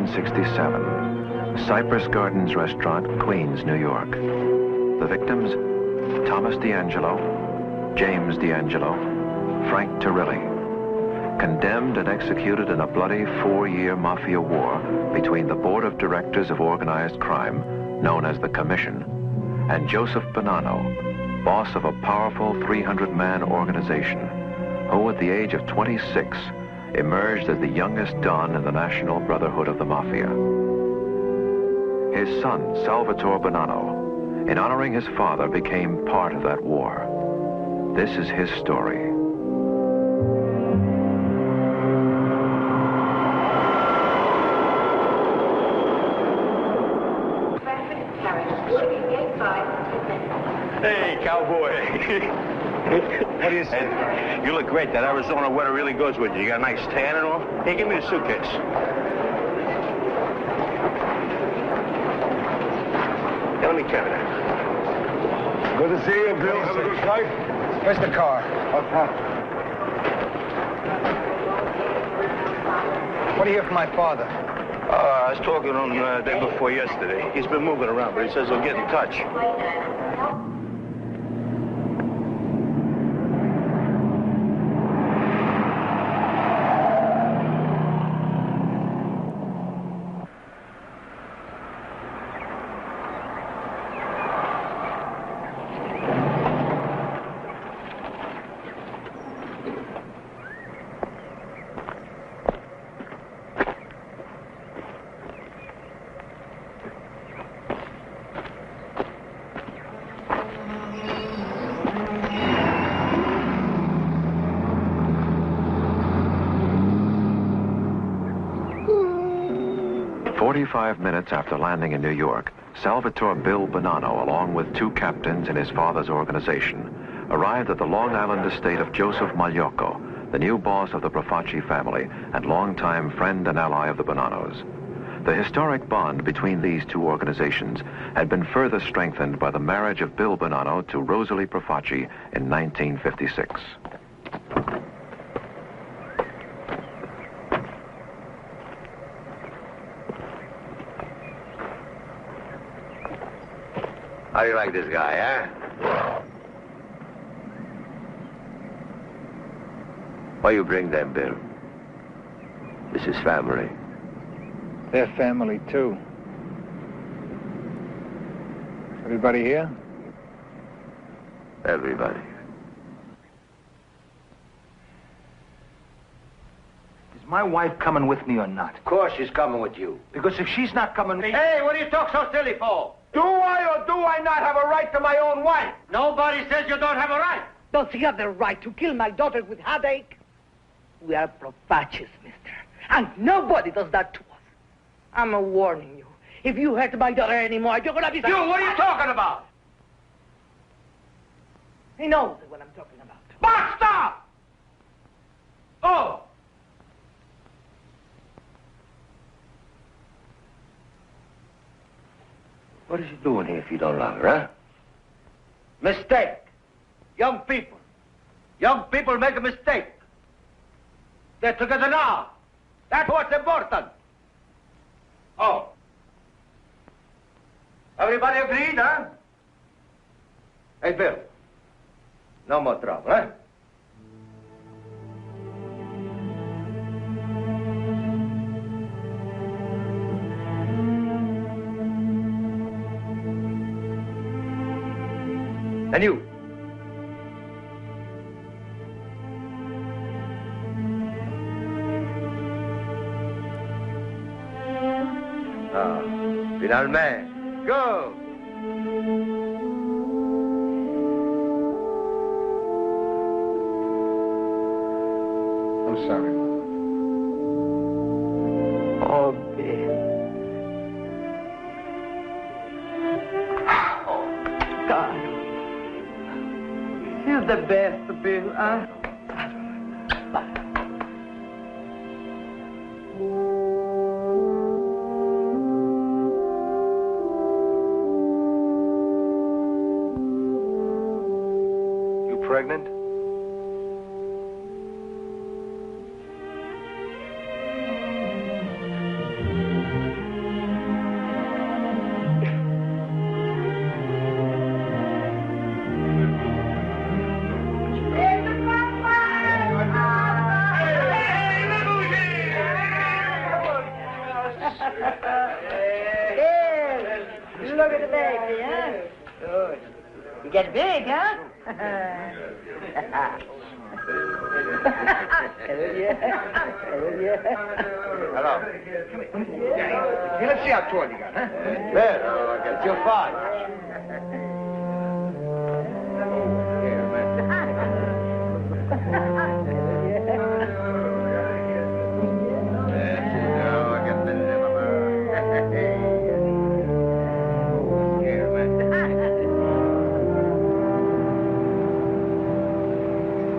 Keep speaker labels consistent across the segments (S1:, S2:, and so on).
S1: 1967, Cypress Gardens Restaurant, Queens, New York. The victims, Thomas D'Angelo, James D'Angelo, Frank Turilli. Condemned and executed in a bloody 4-year mafia war between the Board of Directors of Organized Crime, known as the Commission, and Joseph Bonanno, boss of a powerful 300-man organization, who at the age of 26 emerged as the youngest don in the National Brotherhood of the Mafia. His son, Salvatore Bonanno, in honoring his father, became part of that war. This is his story.
S2: Hey, cowboy.
S3: What do you say?
S2: You look great. That Arizona weather really goes with you. You got a nice tan and all? Hey, give me the suitcase. Hey, let me carry that.
S3: Good to see you, Bill. Have a good flight. Where's the car? What do you hear from my father?
S2: I was talking to him the day before yesterday. He's been moving around, but he says he'll get in touch.
S1: "45 minutes after landing in New York, Salvatore Bill Bonanno, along with 2 captains in his father's organization, arrived at the Long Island estate of Joseph Magliocco, the new boss of the Profaci family and longtime friend and ally of the Bonannos. The historic bond between these 2 organizations had been further strengthened by the marriage of Bill Bonanno to Rosalie Profaci in 1956.
S2: How do you like this guy, huh? Why you bring them, Bill? This is family.
S3: They're family, too. Everybody here?
S2: Everybody.
S4: Is my wife coming with me or not?
S2: Of course she's coming with you.
S4: Because if she's not coming...
S2: Hey, what do you talk so silly for?
S4: Do I or do I not have a right to my own wife?
S2: Nobody says you don't have a right.
S5: Don't you have the right to kill my daughter with headache? We are Profacis, mister. And nobody does that to us. I'm warning you. If you hurt my daughter anymore, you're gonna be...
S2: You, what are you talking about?
S5: He knows what I'm talking about.
S2: Marc, stop! Oh! What is he doing here if you don't love her, huh? Mistake. Young people. Young people make a mistake. They're together now. That's what's important. Oh. Everybody agreed, huh? Hey, Bill. No more trouble, huh? And you. Finalmente. Go.
S3: I'm sorry.
S5: Oh, Bill. God. You're the best, Bill, huh?
S4: Pregnant?
S5: Look at the baby, huh? Good. You get big, huh?
S3: Hello. Hey, let's see how tall you got, huh?
S2: There, it's your father.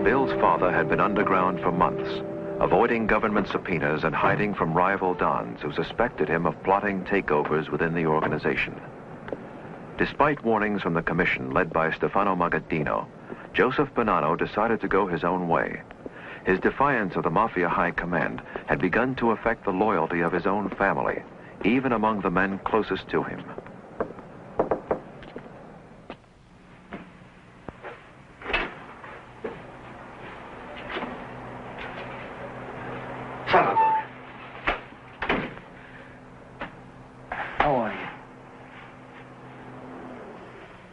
S1: Bill's father had been underground for months, avoiding government subpoenas and hiding from rival dons who suspected him of plotting takeovers within the organization. Despite warnings from the commission led by Stefano Magaddino, Joseph Bonanno decided to go his own way. His defiance of the Mafia high command had begun to affect the loyalty of his own family, even among the men closest to him.
S3: Salvatore. How are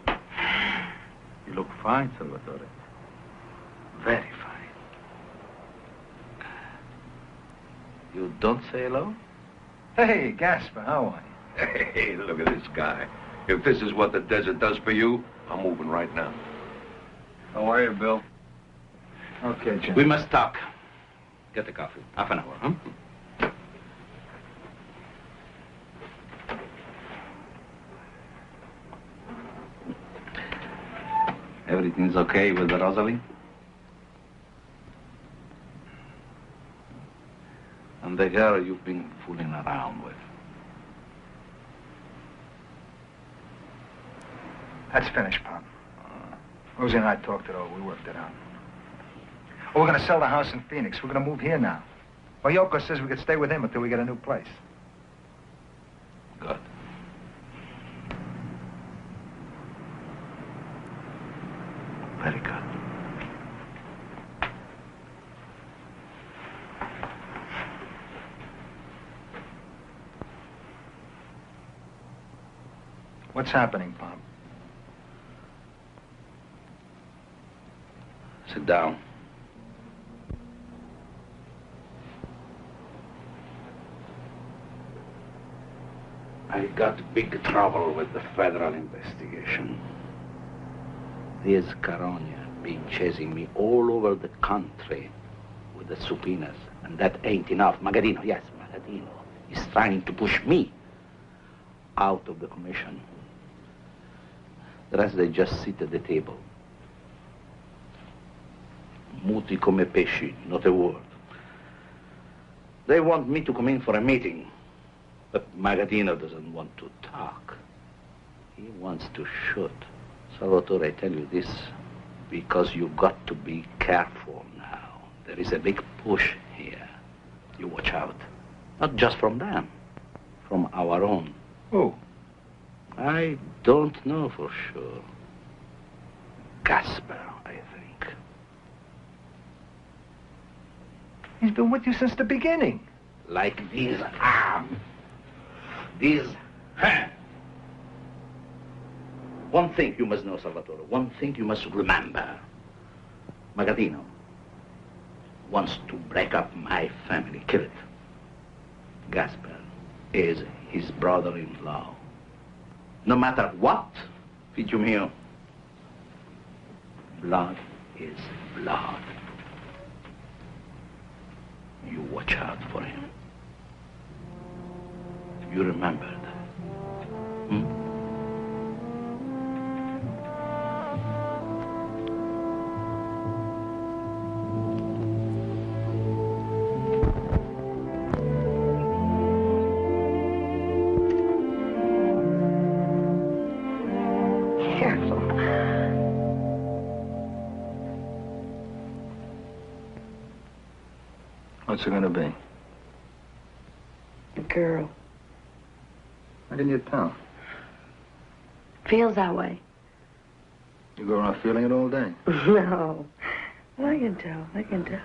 S3: you?
S2: You look fine, Salvatore. Very fine. You don't say hello?
S3: Hey, Gaspar, how are you?
S6: Hey, look at this guy. If this is what the desert does for you, I'm moving right now.
S3: How are you, Bill? Okay, Jim.
S2: We must talk. Get the coffee. Half an hour, huh? Everything's okay with the Rosalie? And the girl you've been fooling around with?
S3: That's finished, Pop. Rosie and I talked it over. We worked it out. Oh, we're going to sell the house in Phoenix. We're going to move here now. Well, Yoko says we could stay with him until we get a new place.
S2: Good. Very good.
S3: What's happening, Pop?
S2: Sit down. I got big trouble with the federal investigation. This Caronia been chasing me all over the country with the subpoenas, and that ain't enough. Magaddino, yes, Magaddino, is trying to push me out of the commission. The rest, they just sit at the table. Muti come pesci, not a word. They want me to come in for a meeting, but Magaddino doesn't want to talk. He wants to shoot. Salvatore, I tell you this because you've got to be careful now. There is a big push here. You watch out. Not just from them, from our own.
S3: Who?
S2: I don't know for sure. Gaspar, I think.
S3: He's been with you since the beginning.
S2: Like these arms, these hands. One thing you must know, Salvatore, one thing you must remember. Magaddino wants to break up my family, kill it. Gaspar is his brother-in-law. No matter what, figlio mio, blood is blood. You watch out for him. You remember that. Hmm?
S3: What's it gonna be?
S7: A girl.
S3: How can you tell?
S7: Feels that way.
S3: You go around feeling it all day.
S7: No. Well, I can tell. I can tell.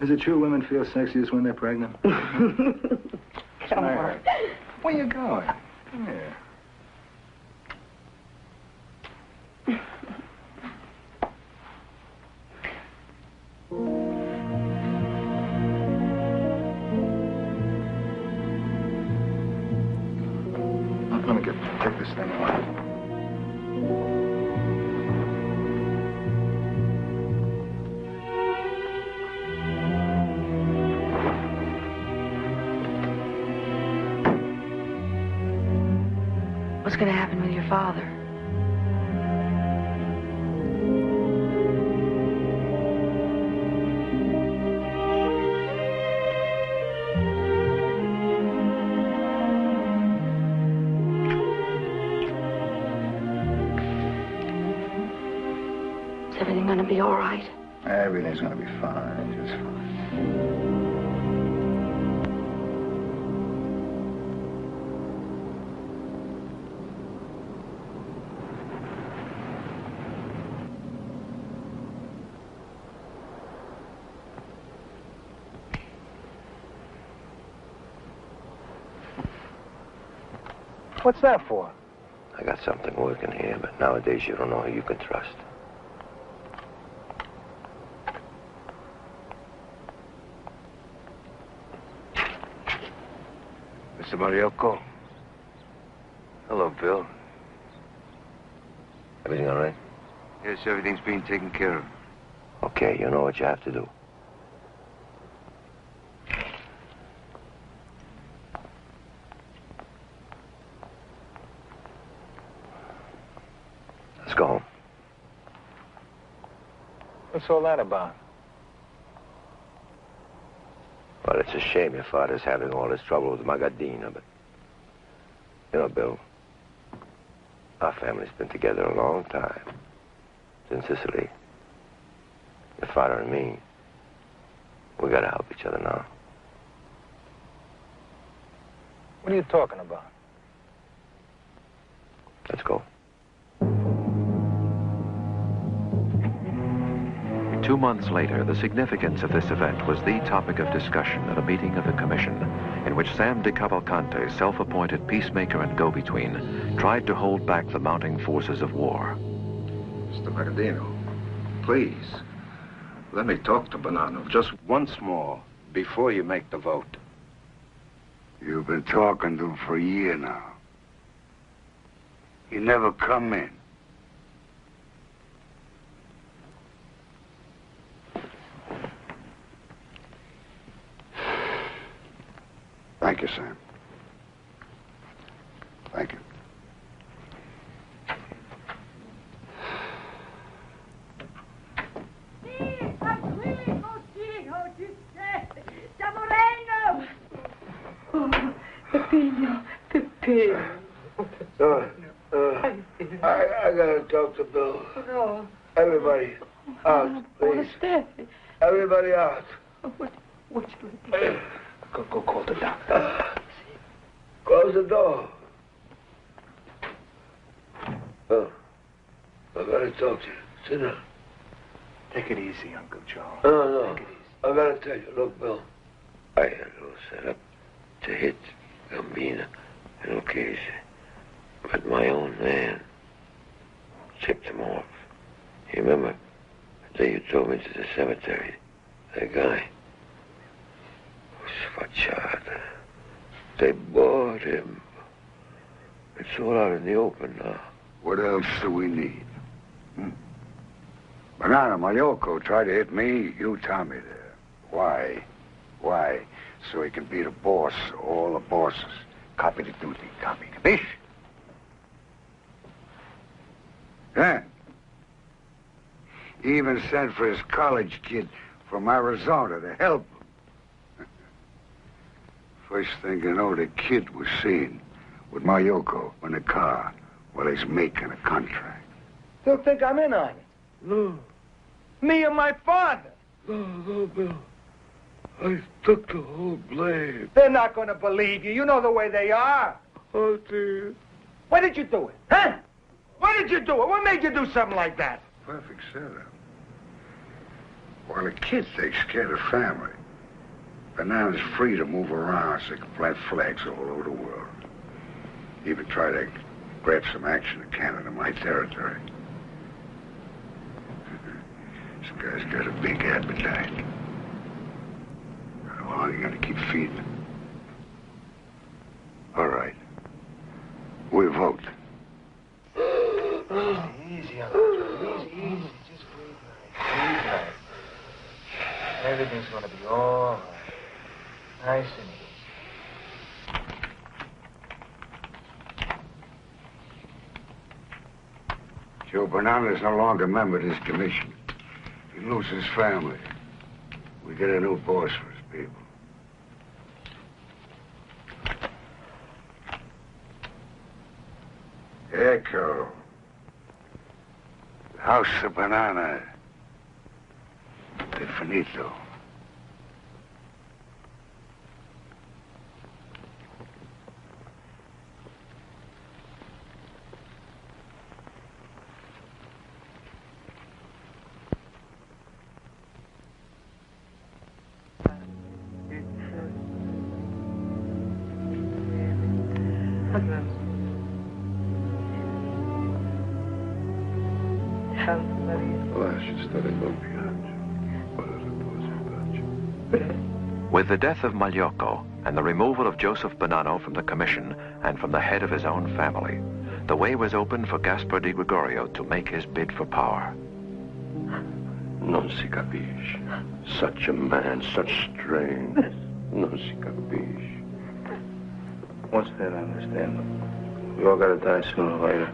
S3: Is it true women feel sexiest when they're pregnant?
S7: Come on.
S3: Where you going? Come here. this thing on.
S7: What's going to happen with your father? Is everything going to be all right?
S3: Everything's gonna be fine, just fine. What's that for?
S2: I got something working here, but nowadays you don't know who you can trust. Mr. Mariocco. Hello, Bill. Everything all right?
S6: Yes, everything's being taken care of.
S2: Okay, you know what you have to do. Let's go home.
S3: What's all that about?
S2: Well, it's a shame your father's having all this trouble with Magadina, but... You know, Bill, our family's been together a long time. Since Sicily. Your father and me, we gotta help each other now.
S3: What are you talking about?
S2: Let's go.
S1: 2 months later, the significance of this event was the topic of discussion at a meeting of the commission, in which Sam de Cavalcante, self-appointed peacemaker and go-between, tried to hold back the mounting forces of war.
S8: Mr. Magadino, please, let me talk to Bonanno just once more before you make the vote.
S9: You've been talking to him for a year now. He never come in. Thank you, Sam. Thank you.
S10: I gotta talk to Bill.
S5: No.
S10: Everybody out, please. Everybody out.
S5: What should we do?
S3: Go call the doctor.
S10: Close the door. Bill, I gotta talk to you. Sit down.
S3: Take it easy, Uncle Joe.
S10: No.
S3: Take it easy.
S10: I gotta tell you, look, Bill. I had a little setup to hit Gambina in case, but my own man chipped him off. You remember the day you drove into the cemetery? That guy was Facciata. They bought him. It's all out in the open now.
S9: What else do we need? Bonanno, Mariocco tried to hit me. You tell me there. Why? Why? So he can be the boss, all the bosses. Copy the duty, copy. Capish? Yeah. He even sent for his college kid from Arizona to help him. First thing you know, the kid was seen with Mariocco in the car while he's making a contract.
S4: Still think I'm in on it?
S10: No,
S4: Me and my father.
S10: no, Bill. I took the whole blame.
S4: They're not going to believe you. You know the way they are.
S10: Oh, dear.
S4: Why did you do it? Huh? Why did you do it? What made you do something like that?
S9: Perfect setup. Well, the kid takes care of the family. Bonanno's free to move around so he can plant flags all over the world. Even try to grab some action in Canada, my territory. This guy's got a big appetite. How long are you going to keep feeding him? All right. We vote.
S3: Easy, Uncle Joe. Easy. Just breathe nice. Everything's gonna be all right. Nice and easy.
S9: Joe Bonanno's no longer a member of this commission. He loses his family. We get a new boss for his people. Echo. House of Bonanno. De finito.
S1: With the death of Magliocco and the removal of Joseph Bonanno from the commission and from the head of his own family, the way was open for Gaspar di Gregorio to make his bid for power.
S6: Non si capisce. Such a man, such strength. Non si capisce.
S3: What's that I understand? We all gotta die sooner or later.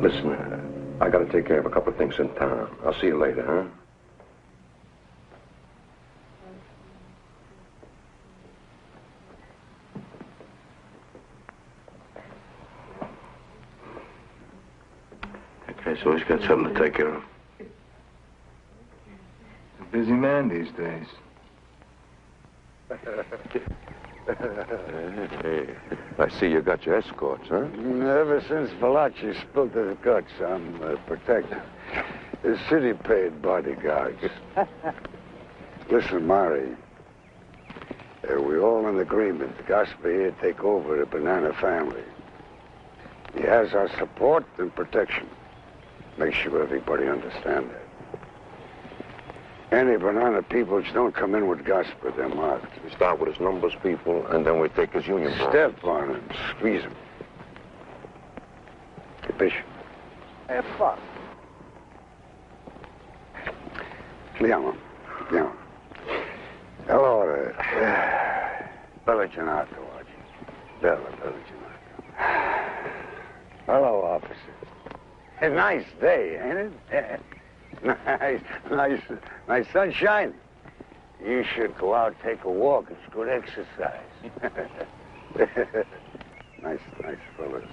S6: Listen, I gotta take care of a couple of things in town. I'll see you later, huh?
S3: Okay, so he's got something to take care of. He's a busy man these days.
S6: Hey, I see you got your escorts, huh?
S9: Ever since Valachi spilled his guts, I'm protected. The city paid bodyguards. Listen, Mari. We're all in agreement. Gaspar here take over the Bonanno family. He has our support and protection. Make sure everybody understands that. Any Bonanno people which don't come in with Gaspar, they're marked.
S6: We start with his numbers people, and then we take his union boss.
S9: Step on him, squeeze him. Capisci?
S5: Fuck.
S9: Andiamo. Allora, bella giornata oggi. Bella giornata. Hello, officer. A nice day, ain't it? nice sunshine. You should go out, take a walk. It's good exercise. nice fellas.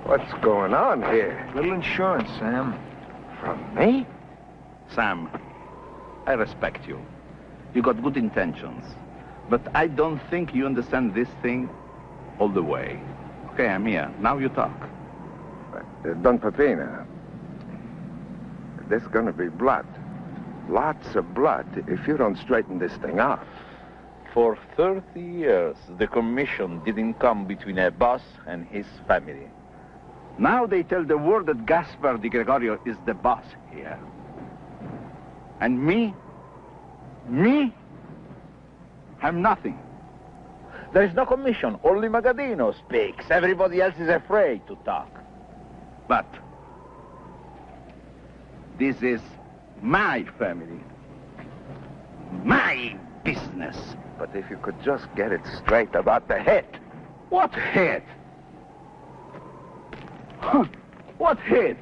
S8: What's going on here?
S3: Little insurance, Sam.
S8: From me?
S11: Sam, I respect you. You got good intentions. But I don't think you understand this thing all the way. Okay, I'm here. Now you talk.
S8: Don Pepino, there's gonna be blood. Lots of blood if you don't straighten this thing out.
S11: For 30 years, the commission didn't come between a boss and his family. Now they tell the world that Gaspar di Gregorio is the boss here. And me, I'm nothing. There is no commission. Only Magadino speaks. Everybody else is afraid to talk. But this is my family. My business.
S8: But if you could just get it straight about the head.
S11: What head? What head?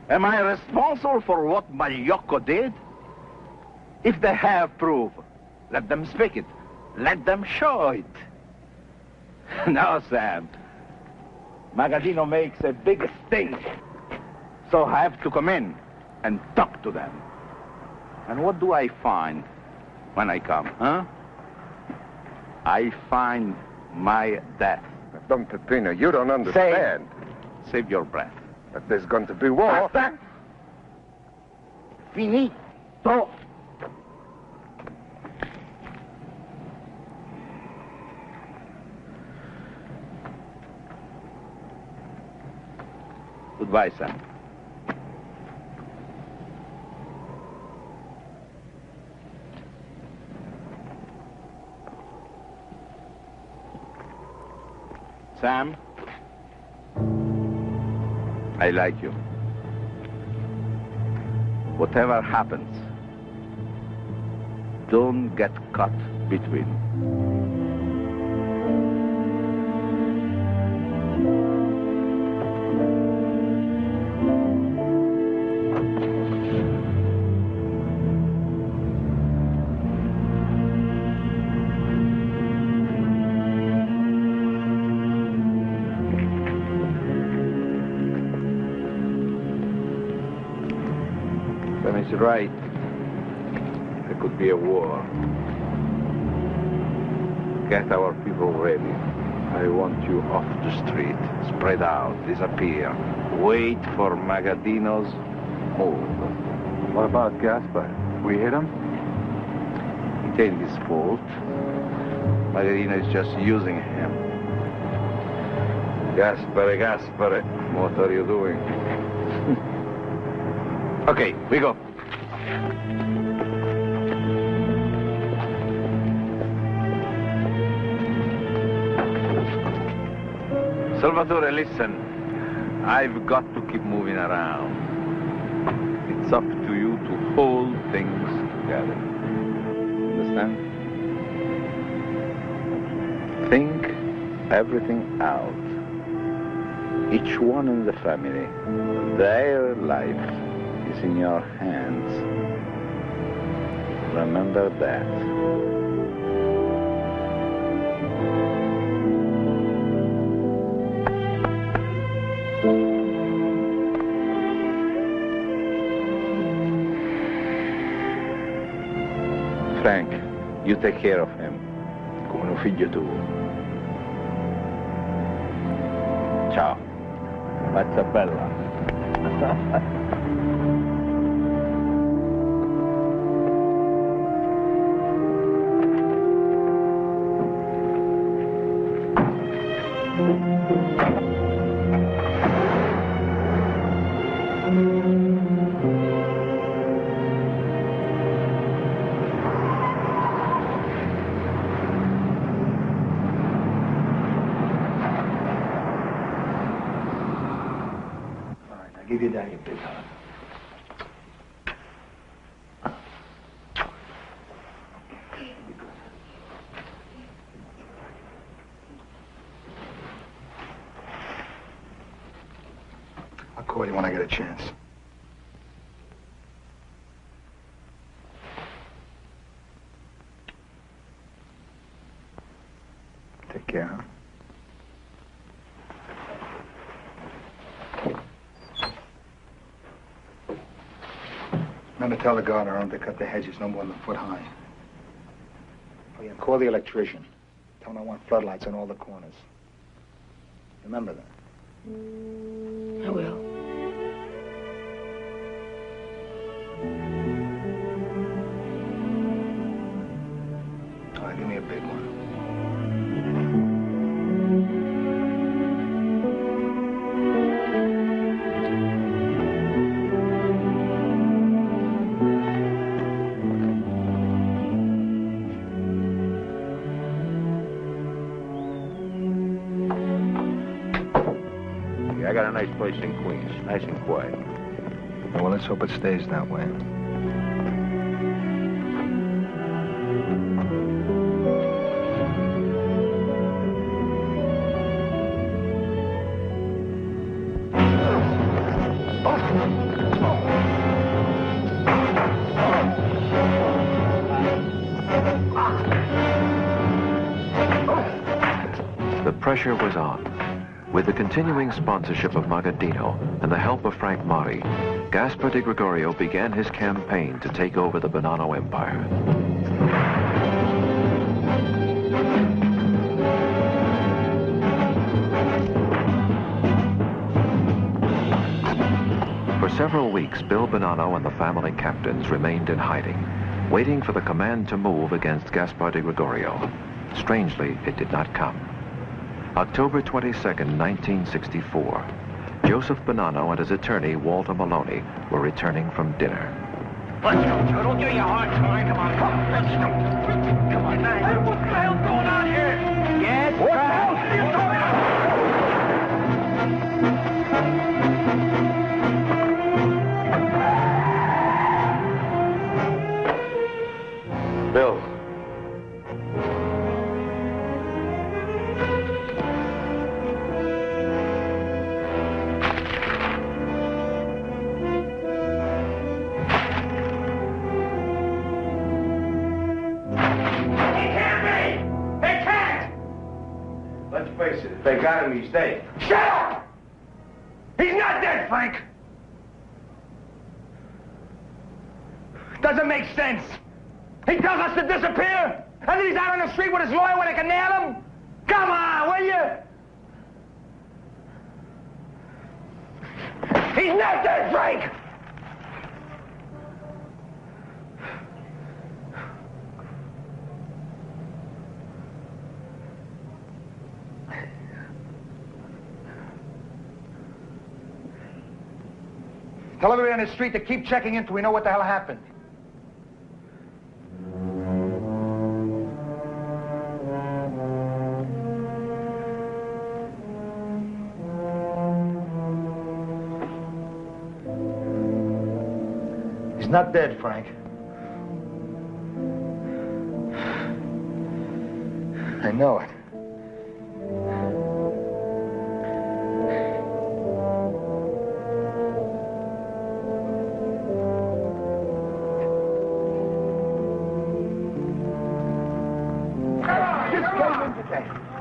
S11: Am I responsible for what Magliocco did? If they have proof, let them speak it. Let them show it. No, Sam. Magadino makes a big stink. So I have to come in and talk to them. And what do I find when I come, huh? I find my death.
S8: Don Peppino, you don't understand.
S11: Save your breath.
S8: But there's going to be war.
S11: Basta. Finito. Goodbye, Sam. Sam, I like you. Whatever happens, don't get caught between. Is right. There could be a war. Get our people ready. I want you off the street. Spread out. Disappear. Wait for Magadino's move.
S3: What about Gaspar? We hit him?
S11: It ain't his fault. Magadino is just using him. Gaspare, what are you doing? Okay, we go. Salvatore, listen. I've got to keep moving around. It's up to you to hold things together. Understand? Think everything out. Each one in the family, their life is in your hands. Remember that. Frank, you take care of him, come un figlio tuo. Ciao. Faccia bella.
S3: Give your daddy a big hug. I'll call you when I get a chance. Take care, huh? Remember, tell the gardener to cut the hedges no more than a foot high. Oh, yeah, call the electrician. Tell him I want floodlights on all the corners. Remember that.
S7: I will.
S3: All right, give me a big one.
S11: I got a nice place in Queens, nice and quiet.
S3: Well, let's hope it stays that way.
S1: The pressure was on. With the continuing sponsorship of Magaddino and the help of Frank Motti, Gaspar di Gregorio began his campaign to take over the Bonanno Empire. For several weeks, Bill Bonanno and the family captains remained in hiding, waiting for the command to move against Gaspar di Gregorio. Strangely, it did not come. October 22nd, 1964. Joseph Bonanno and his attorney, Walter Maloney, were returning from dinner.
S2: Let's go, Joe. Don't give me a hard time. Come on, come on. Let's go. Come on, man. Hey, what the hell's going on here? Get what the hell are you doing?
S10: Bill.
S4: If they got him, he's dead. Shut up! He's not dead, Frank! Doesn't make sense. He tells us to disappear, and then he's out on the street with his lawyer when they can nail him? Come on, will you? He's not dead, Frank! Tell everybody on the street to keep checking in till we know what the hell happened. He's not dead, Frank. I know it.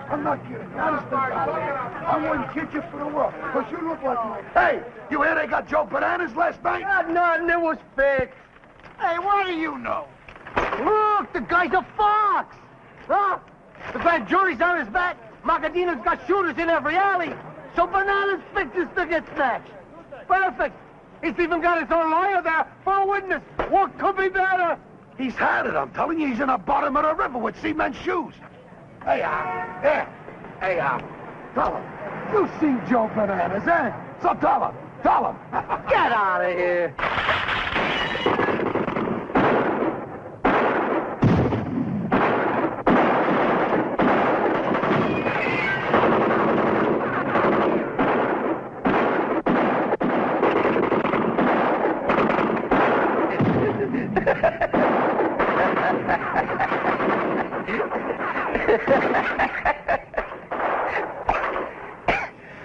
S3: I'm not kidding. Honest to God. I wouldn't kid you for the world, because you look like me. Hey, you hear they got Joe Bananas last night?
S5: Nothing, it was fixed.
S3: Hey, what do you know?
S5: Look, the guy's a fox. Huh? The grand jury's on his back. Magaddino's got shooters in every alley. So Bananas fixes to get snatched. Perfect. He's even got his own lawyer there for a witness. What could be better?
S3: He's had it, I'm telling you. He's in the bottom of the river with cement shoes. Hey, yeah. Hey, tell him. You seen Joe Bananas, eh? So tell him.
S5: Get out of here.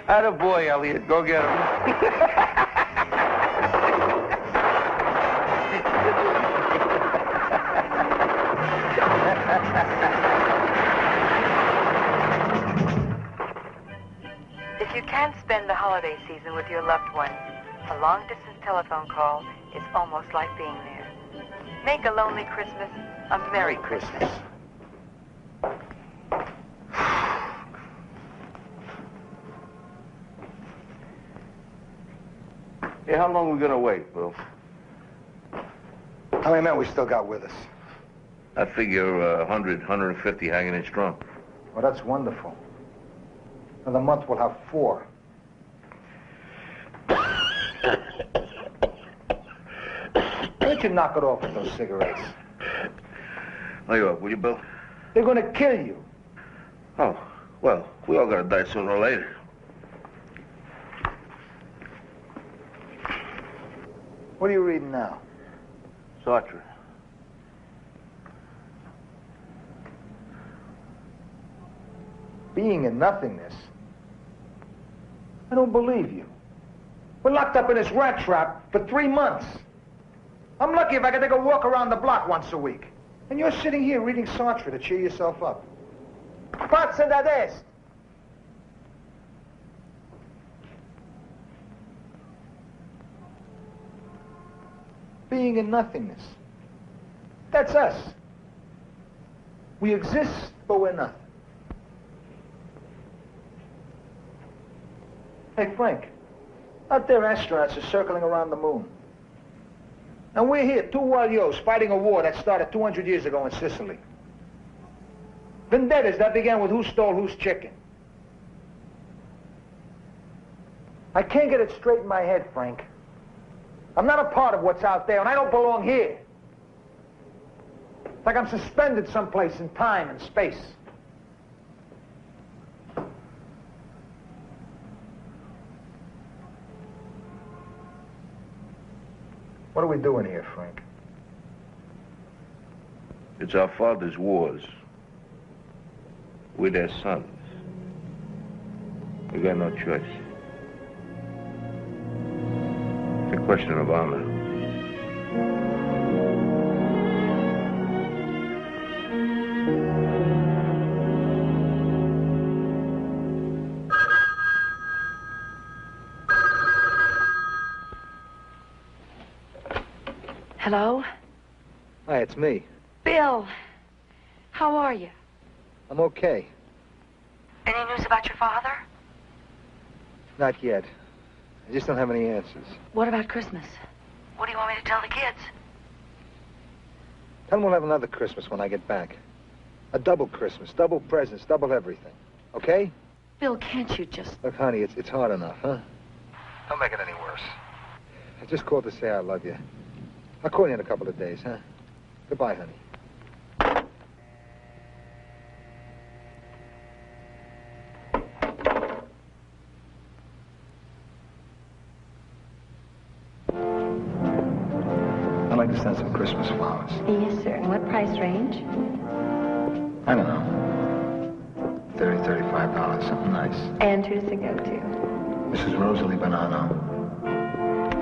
S10: Attaboy, Elliot. Go get him.
S12: If you can't spend the holiday season with your loved one, a long-distance telephone call is almost like being there. Make a lonely Christmas a Merry Christmas.
S10: Hey, how long are we gonna wait, Bill?
S3: How many men we still got with us?
S10: I figure 100, 150 hanging in strong.
S3: Well, that's wonderful. Another month we'll have 4. Why don't you knock it off with those cigarettes?
S10: Lay you up, will you, Bill?
S3: They're gonna kill you.
S10: Oh, well, we all gotta die sooner or later.
S3: What are you reading now?
S10: Sartre.
S3: Being in nothingness? I don't believe you. We're locked up in this rat trap for 3 months. I'm lucky if I can take a walk around the block once a week. And you're sitting here reading Sartre to cheer yourself up. Pazza da est. being in nothingness. That's us. We exist, but we're nothing. Hey, Frank, out there astronauts are circling around the moon. And we're here, two wild-yos, fighting a war that started 200 years ago in Sicily. Vendettas that began with who stole whose chicken. I can't get it straight in my head, Frank. I'm not a part of what's out there, and I don't belong here. It's like I'm suspended someplace in time and space. What are we doing here, Frank?
S6: It's our father's wars. We're their sons. We got no choice. It's a question of honor.
S7: Hello?
S3: Hi, it's me.
S7: Bill, how are you?
S3: I'm okay.
S7: Any news about your father?
S3: Not yet. I just don't have any answers.
S7: What about Christmas? What do you want me to tell the kids?
S3: Tell them we'll have another Christmas when I get back. A double Christmas, double presents, double everything. Okay?
S7: Bill, can't you just...
S3: Look, honey, it's hard enough, huh? Don't make it any worse. I just called to say I love you. I'll call you in a couple of days, huh? Goodbye, honey. I'd like to send some Christmas flowers.
S13: Yes, sir. And what price range?
S3: I don't know. $30, $35, something nice.
S13: And who's to go to?
S3: Mrs. Rosalie Bonanno,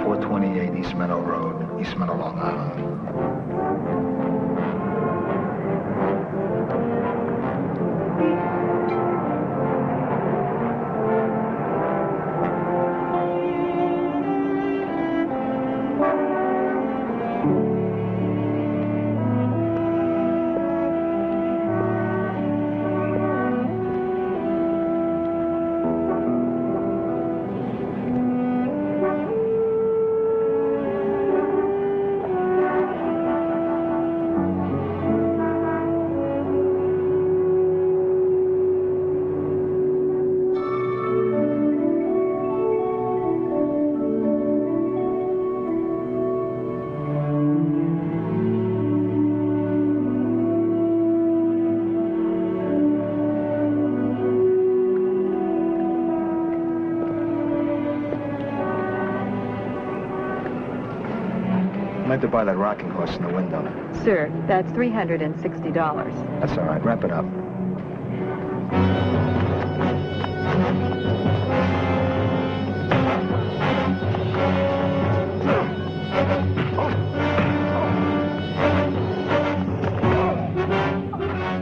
S3: 428 East Meadow Road, East Meadow, Long Island. I'd like to buy that rocking horse in the window.
S13: Sir, that's $360.
S3: That's all right. Wrap it up.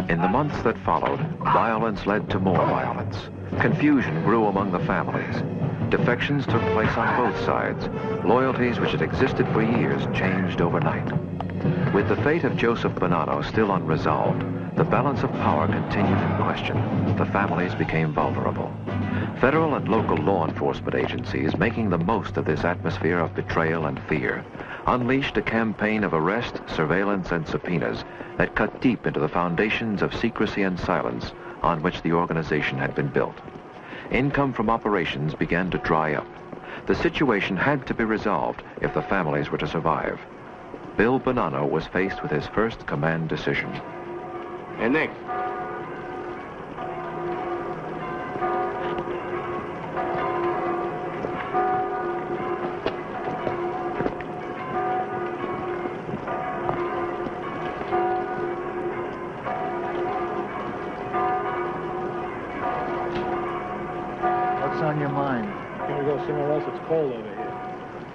S1: In the months that followed, violence led to more violence. Confusion grew among the families. Defections took place on both sides. Loyalties which had existed for years changed overnight. With the fate of Joseph Bonanno still unresolved, the balance of power continued in question. The families became vulnerable. Federal and local law enforcement agencies, making the most of this atmosphere of betrayal and fear, unleashed a campaign of arrest, surveillance, and subpoenas that cut deep into the foundations of secrecy and silence on which the organization had been built. Income from operations began to dry up. The situation had to be resolved if the families were to survive. Bill Bonanno was faced with his first command decision.
S6: Hey, Nick.
S3: What's on your mind?
S14: Can we go somewhere else? It's cold over here.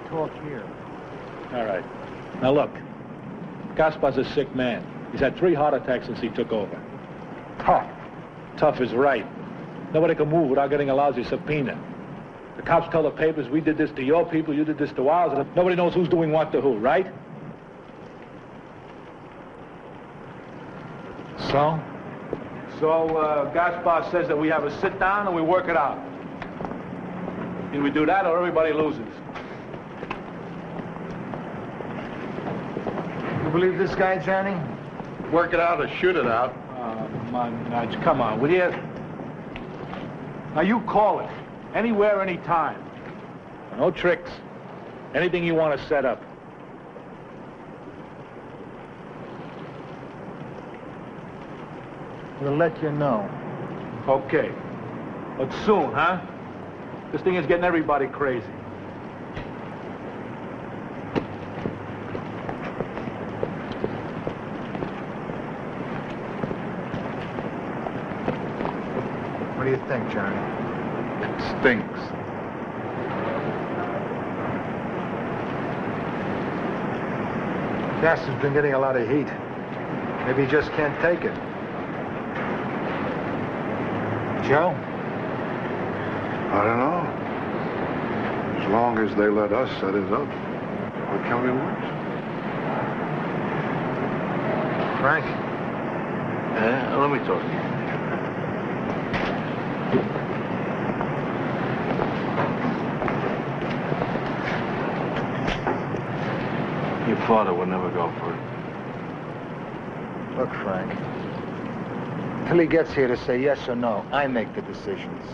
S3: Talk here.
S14: All right. Now look, Gaspar's a sick man. He's had 3 heart attacks since he took over.
S3: Tough.
S14: Tough is right. Nobody can move without getting a lousy subpoena. The cops tell the papers, we did this to your people, you did this to ours, and nobody knows who's doing what to who, right? So? So, Gaspar says that we have a sit-down and we work it out. Either we do that or everybody loses.
S3: You believe this guy, Johnny?
S14: Work it out or shoot it out. Come on, will you? Now you call it. Anywhere, anytime. No tricks. Anything you want to set up.
S3: We'll let you know.
S14: Okay. But soon, huh? This thing is getting everybody crazy.
S3: What do you think, Johnny?
S14: It stinks.
S3: Gas has been getting a lot of heat. Maybe he just can't take it. Joe?
S9: I don't know. As long as they let us set it up, what can we lose?
S3: Frank?
S11: Let me talk to you. Your father would never go for it.
S3: Look, Frank. Till he gets here to say yes or no, I make the decisions.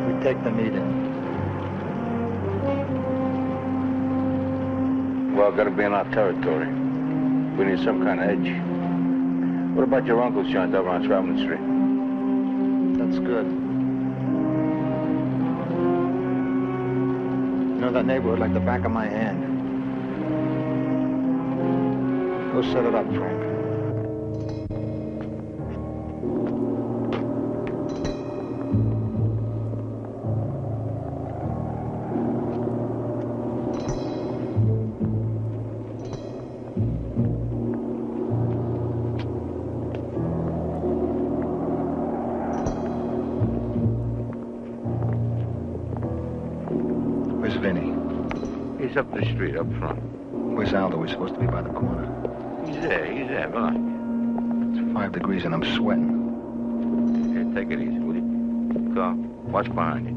S3: We take the meeting.
S11: Well, gotta be in our territory. We need some kind of edge. What about your uncle's joint over on Traveling Street?
S3: That's good. I know that neighborhood like the back of my hand. Go set it up, Frank. Where's Vinny?
S11: He's up the street, up front.
S3: Where's Aldo? He's supposed to be by the corner.
S11: He's there, Bologna.
S3: It's 5 degrees and I'm sweating.
S11: Here, take it easy, will you? Go, watch behind you.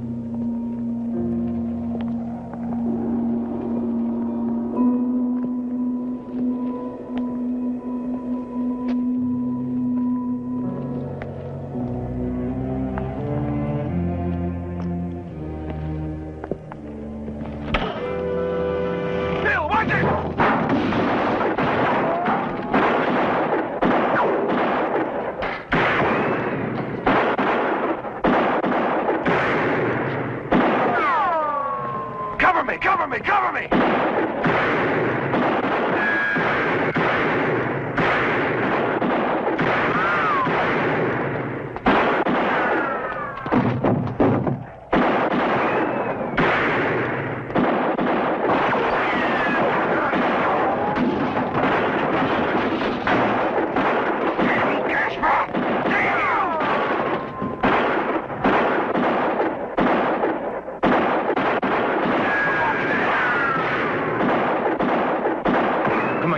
S2: Cover me!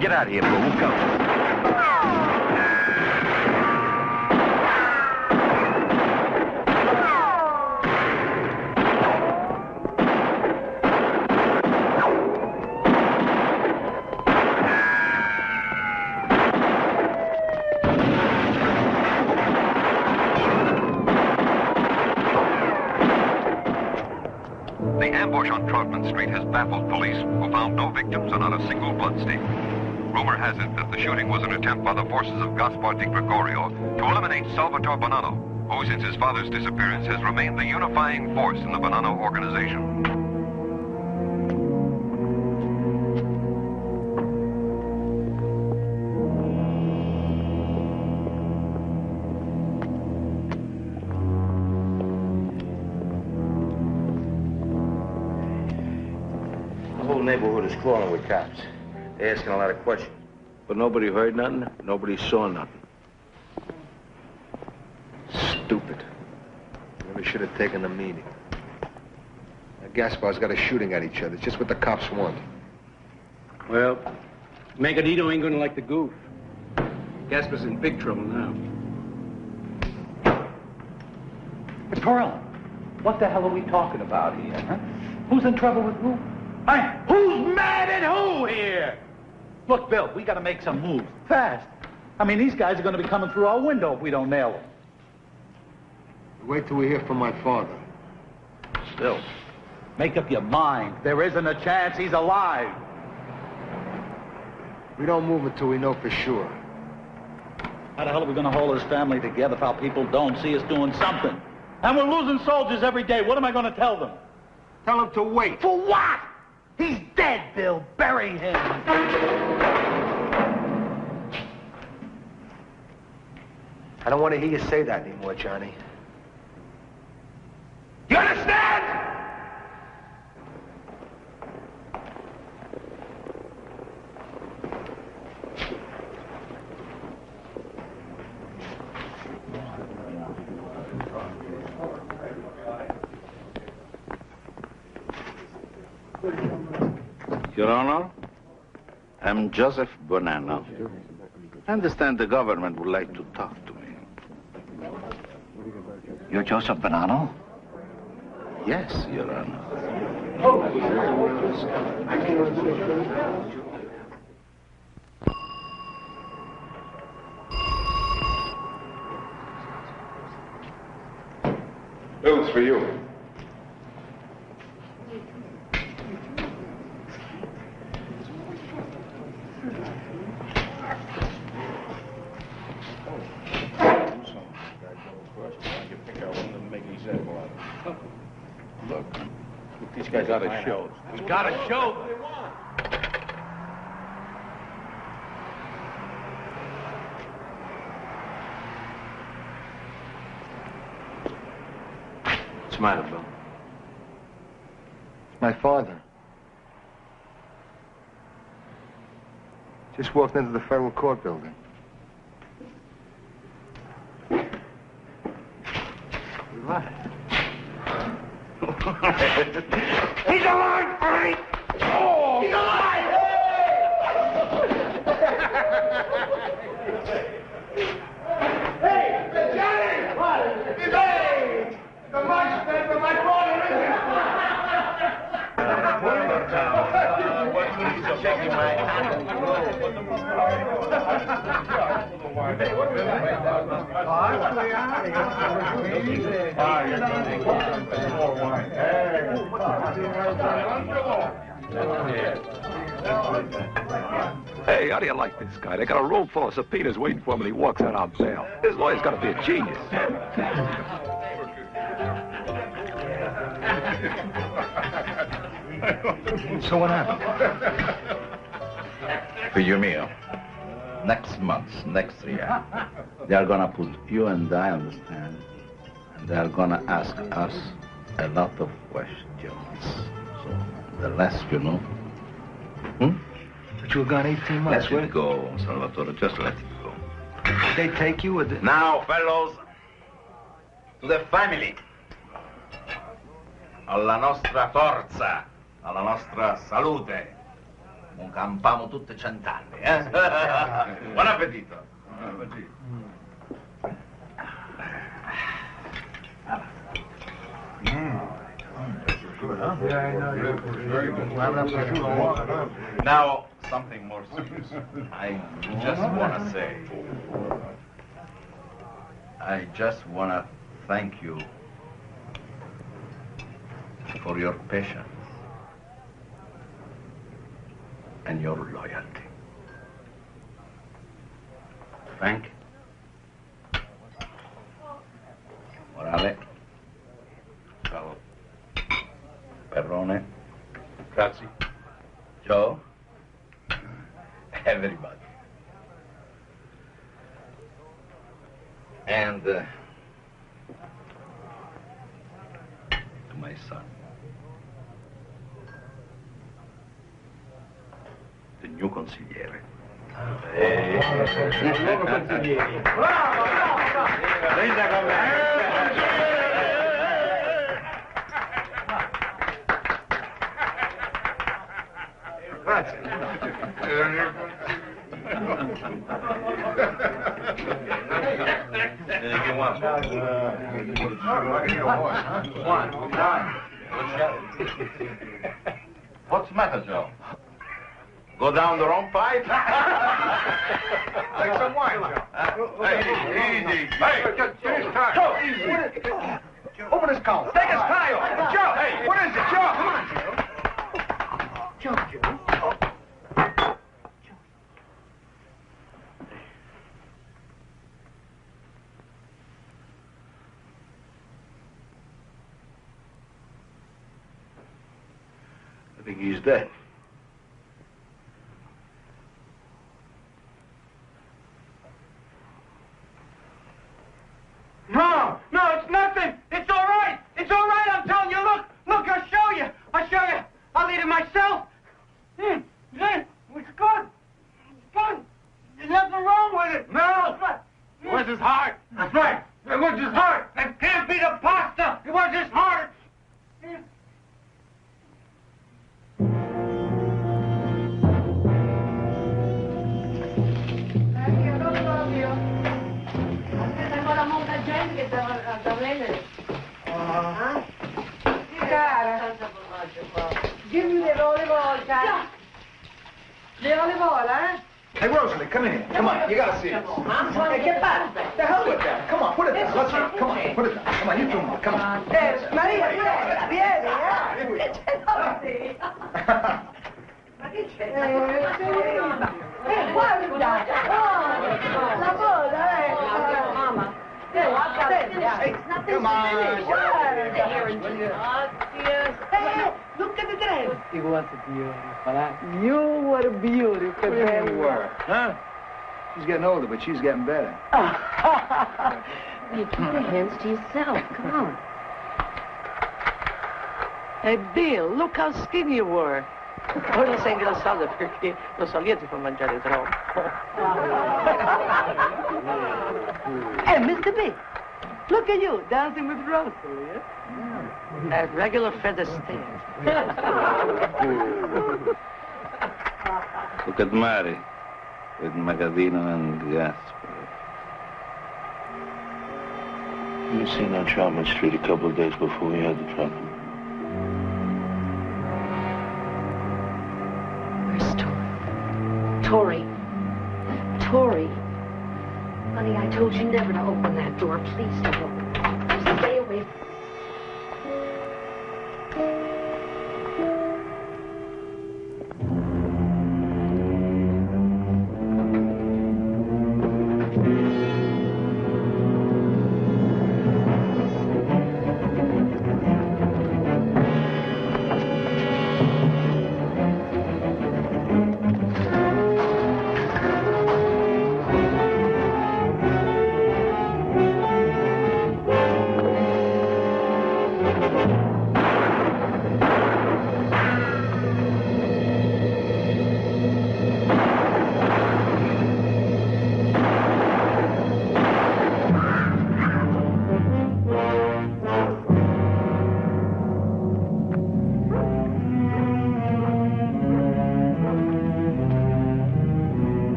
S11: Get out of here, bro. We'll go.
S15: The ambush on Troutman Street has baffled police, who found no victims and not a single bloodstain. Rumor has it that the shooting was an attempt by the forces of Gaspar di Gregorio to eliminate Salvatore Bonanno, who since his father's disappearance has remained the unifying force in the Bonanno organization.
S11: The whole neighborhood is crawling with cops. They're asking a lot of questions. But nobody heard nothing, nobody saw nothing.
S3: Stupid. Maybe should have taken the meeting. Now, Gaspar's got us shooting at each other. It's just what the cops want.
S11: Well,
S16: Manganino ain't gonna like the goof. Gasper's in big trouble now.
S14: Hey, Pearl, what the hell are we talking about here, huh? Who's in trouble with who? Hey, who's mad at who here? Look, Bill, we gotta make some moves, fast. I mean, these guys are gonna be coming through our window if we don't nail them.
S3: Wait till we hear from my father.
S14: Still, make up your mind. There isn't a chance he's alive.
S3: We don't move until we know for sure.
S14: How the hell are we gonna hold his family together if our people don't see us doing something? And we're losing soldiers every day. What am I gonna tell them?
S3: Tell them to wait.
S14: For what? He's dead, Bill. Bury him.
S3: I don't want to hear you say that anymore, Johnny.
S14: You understand?
S11: Your Honor, I'm Joseph Bonanno. I understand the government would like to talk to me.
S2: You're Joseph Bonanno?
S11: Yes, Your Honor.
S8: Bill's for you.
S14: Look, these guys got a show. We got a show.
S2: What's the matter, Bill?
S3: My father. Just walked into the federal court building.
S14: What?
S4: He's alive, Frank! Oh! He's alive!
S5: Hey, Johnny! What? Hey! The march stand for my father, isn't it?
S4: Shaking my hand.
S15: Hey, how do you like this guy? They got a room full of subpoenas waiting for him and he walks out on bail. This lawyer's got to be a genius.
S3: So what happened?
S11: Figlio mio, next month, next year, they are gonna put you and I on the stand, and they are gonna ask us a lot of questions. So, the less you know.
S3: But you were gone 18 months,
S11: Let it go, Salvatore, just let it go.
S3: Did they take you or did...
S11: Now, fellows, to the family. Alla nostra forza, alla nostra salute. Non campiamo tutte 100 anni, eh? Buon appetito. Now, something more serious. I just want to thank you for your patience and your loyalty. Frank? Morale? Ciao. Perrone? Grazie. Joe? Everybody. And to my son. The new consigliere.
S5: Nuovo consigliere. Bravo! Prenda con me.
S3: Grazie.
S11: Anything you want?
S3: I can eat a horse, huh?
S11: What's the matter, Joe? Go down the wrong pipe?
S3: Take some wine, Joe.
S11: Hey, easy. Hey,
S3: finish time. Joe, easy. Open his collar. Take his tie off. Joe, hey, what is it, Joe? Come on, Joe. Joe.
S11: I think he's dead.
S5: No, it's nothing. It's all right. It's all right, I'm telling you. Look, I'll show you. I'll eat it myself. It's good. It's good. There's nothing wrong with it. No. It was his heart. That's right. It was his heart. It can't be the pasta. It was his heart.
S17: Cara, give me the olive oil, cara. The olive oil, eh?
S3: Hey, Rosalie, come in here. Come on, you gotta see this. Hey, get back. The hell with that. Come on, put it down. Let's go. Come on, put it down. Come on, you two more. Come on.
S17: Maria, vieni, Che c'è da Ma che c'è? Guarda. La bolla, mamma.
S3: Come on.
S17: Hey, look at the dress.
S5: You want a beauty,
S17: You were beautiful.
S3: You were, huh? She's getting older, but she's getting better.
S17: You keep your hands to yourself. Come on. Hey, Bill, look how skinny you were. Ora sei ingrassato perché lo so, io ti fa mangiare troppo. Hey, Mr. B, look at you, dancing with Rosalie, eh? A regular feather stand.
S11: Look at Mary with Magadino and Gaspar.
S6: You seen on Troutman Street a couple of days before we had the trouble.
S7: Where's Tori? Tori. Honey, I told you never to open that door. Please don't. Stay away.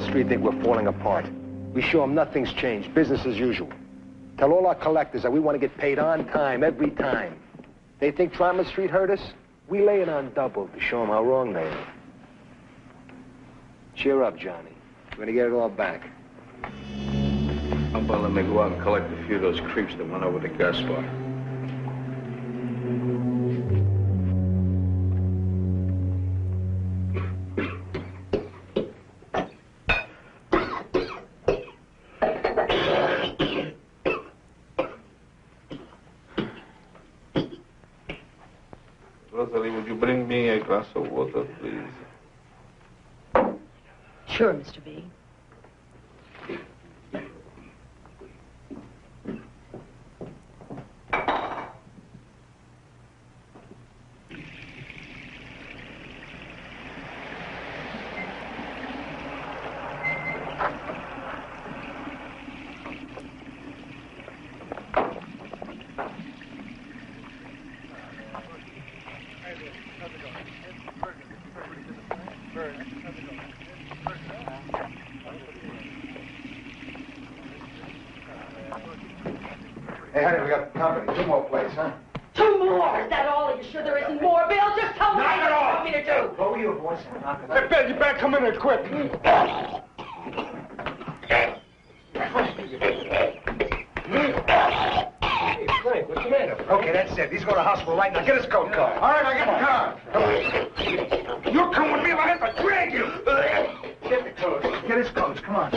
S3: Street think we're falling apart. We show them nothing's changed, business as usual. Tell all our collectors that we want to get paid on time, every time. They think Troutman Street hurt us? We lay it on double to show them how wrong they are. Cheer up, Johnny. We're going to get it all back.
S6: How about let me go out and collect a few of those creeps that went over to Gaspar?
S11: Rosalie, would you bring me a glass of water, please?
S7: Sure, Mr. B.
S3: How many? 2 more plays, huh?
S7: 2 more? Is that all? Are you sure there isn't more, Bill? Just tell me
S3: Not
S7: what
S3: at
S7: you
S3: all.
S7: want me to do.
S3: Lower your voice and knock it
S4: Hey,
S3: out.
S4: Ben, you better come in here quick.
S3: Hey, Frank, what's the matter? Okay, that's it. He's going to the hospital right now. Get his coat car.
S4: All right, I get the car. You'll come with me if I have to drag you.
S3: Get the coats. Get his coats. Come on.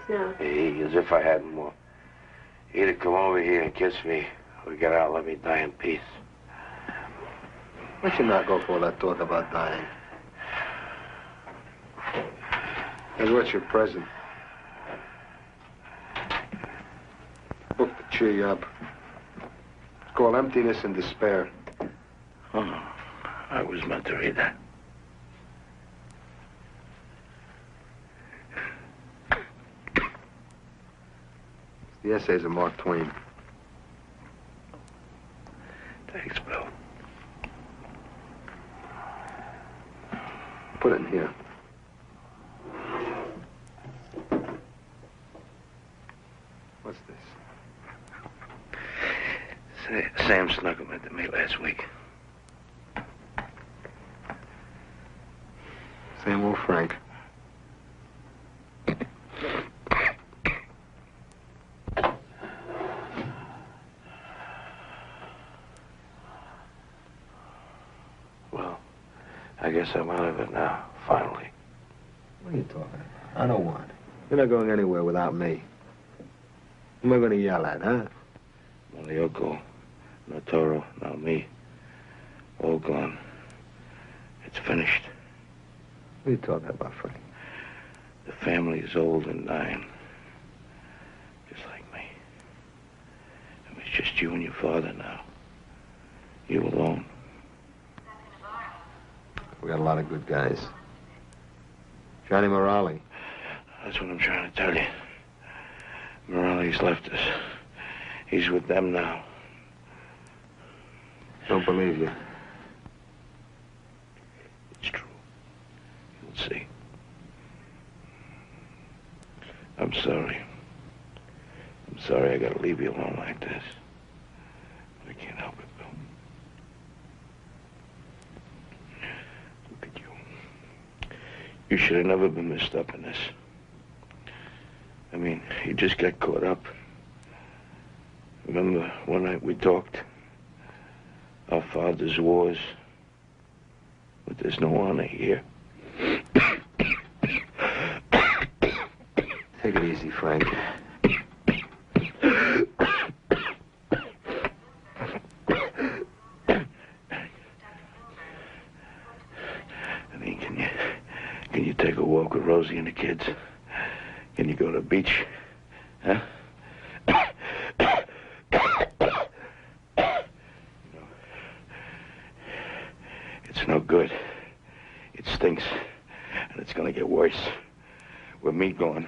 S7: Now.
S10: Hey, as if I had more. Either come over here and kiss me, or get out and let me die in peace.
S16: Why don't you knock off all that talk about dying?
S9: And what's your present? Book to cheer you up. It's called Emptiness and Despair.
S10: Oh, I was meant to read that.
S9: The essays of Mark Twain.
S10: Thanks, Bill.
S9: Put it in here. What's this?
S10: Sam snuck them into me last week.
S9: Same old Frank.
S10: I guess I'm out of it now, finally.
S16: What are you talking about? I don't want it. You're not going anywhere without me. Who am I going to yell at, huh?
S10: Malioko, no Toro, no me. All gone. It's finished.
S16: What are you talking about, Frank?
S10: The family is old and dying. Just like me. I mean, it's just you and your father now. You alone.
S16: We got a lot of good guys. Johnny Morale.
S10: That's what I'm trying to tell you. Morale's left us. He's with them now.
S16: Don't believe you.
S10: It's true. You'll see. I'm sorry. I'm sorry I gotta leave you alone like this. I can't help it, Bill. Look at you. You should have never been mixed up in this. I mean, you just got caught up. Remember one night we talked? Our father's wars. But there's no honor here.
S16: Take it easy, Frank.
S10: I mean, can you take a walk with Rosie and the kids? Can you go to the beach? Huh? It's no good. It stinks. And it's gonna get worse. With me gone,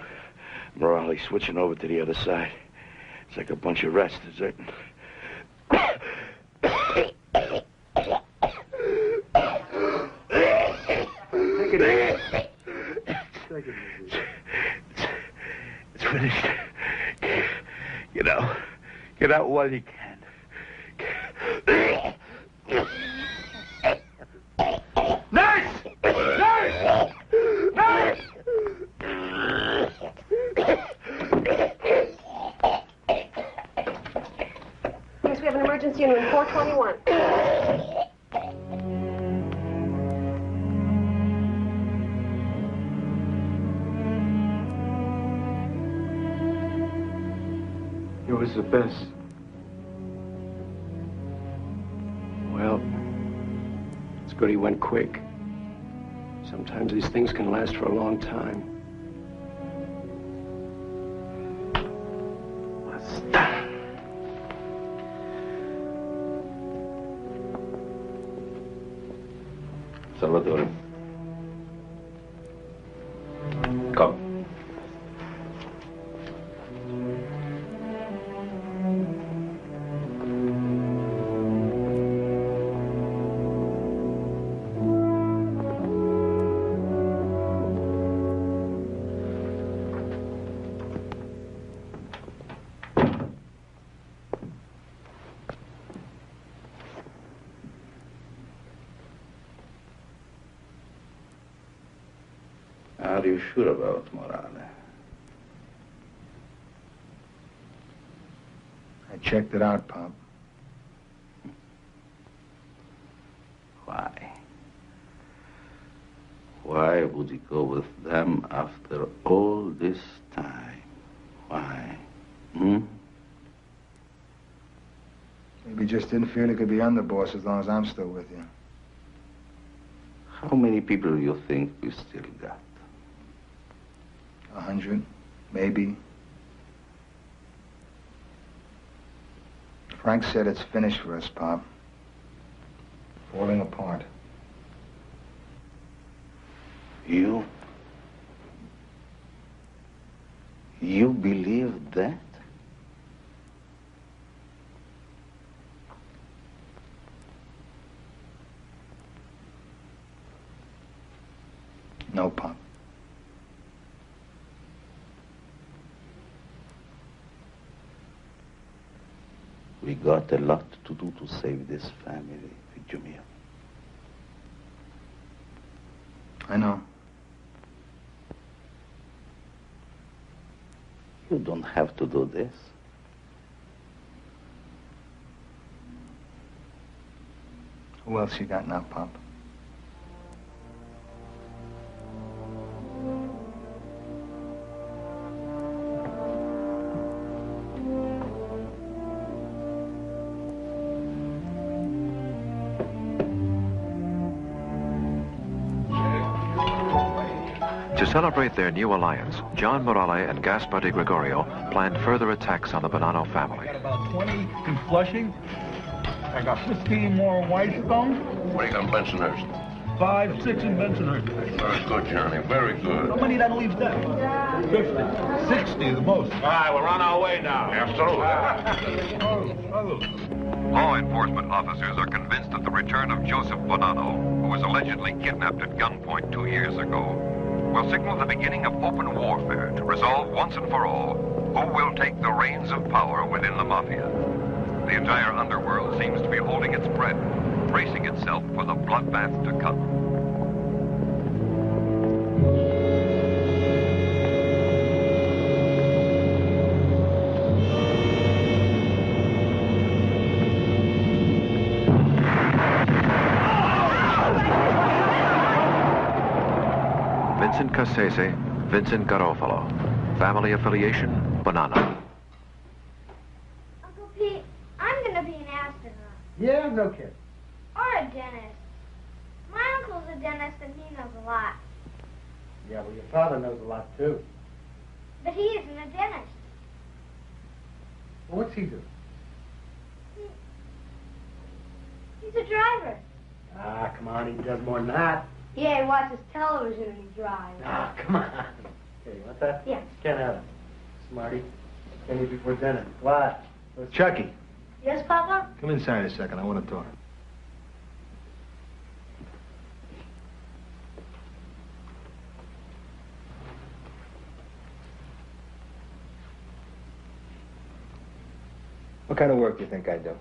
S10: Morale switching over to the other side. It's like a bunch of rats deserting.
S16: Take it easy. Take it easy.
S10: It's finished. Get out while you can.
S4: Nurse! Nurse! Nurse!
S7: Yes, we have an emergency in room 421.
S16: It was the best.
S18: Well, it's good he went quick. Sometimes these things can last for a long time.
S11: Salvatore. Come. Are you sure about Morale?
S3: I checked it out, Pop.
S11: Why? Why would he go with them after all this time? Why?
S3: Maybe he just didn't feel he could be underboss as long as I'm still with you.
S11: How many people do you think we still got?
S3: 100, maybe. Frank said it's finished for us, Pop. Falling apart.
S11: You believe that?
S3: No, Pop.
S11: We got a lot to do to save this family, Jumia.
S3: I know.
S11: You don't have to do this.
S3: Who else you got now, Pop?
S1: To celebrate their new alliance, John Morale and Gaspar di Gregorio planned further attacks on the Bonanno family.
S14: I got about 20 in Flushing. I got 15 more in Whitestone.
S6: What do you got in Bensonhurst?
S14: 5, 6 in Bensonhurst.
S6: Very good, Johnny. Very good.
S14: How many that leaves that? 50. 60 the most.
S6: All right, we're on our way now. Absolutely.
S15: Law enforcement officers are convinced of the return of Joseph Bonanno, who was allegedly kidnapped at gunpoint 2 years ago, will signal the beginning of open warfare to resolve once and for all who will take the reins of power within the mafia. The entire underworld seems to be holding its breath, bracing itself for the bloodbath to come.
S1: Vincent Cassese, Vincent Garofalo. Family affiliation, Bonanno.
S19: Uncle Pete, I'm gonna be an astronaut.
S17: Yeah, no kid.
S19: Or a dentist. My uncle's a dentist and he knows a lot.
S17: Yeah, well, your father knows a lot, too.
S19: But he isn't a dentist.
S17: Well, what's he do?
S19: He's a driver.
S17: Ah, come on, he does more than that.
S19: Yeah, he watches television and he drives.
S17: Ah, come on. Hey, you want that?
S19: Yeah.
S17: Can't have it. Smarty. Can't eat before dinner. What?
S3: Chucky,
S19: Yes, Papa?
S3: come inside a second. I want to talk. What kind of work do you think I do?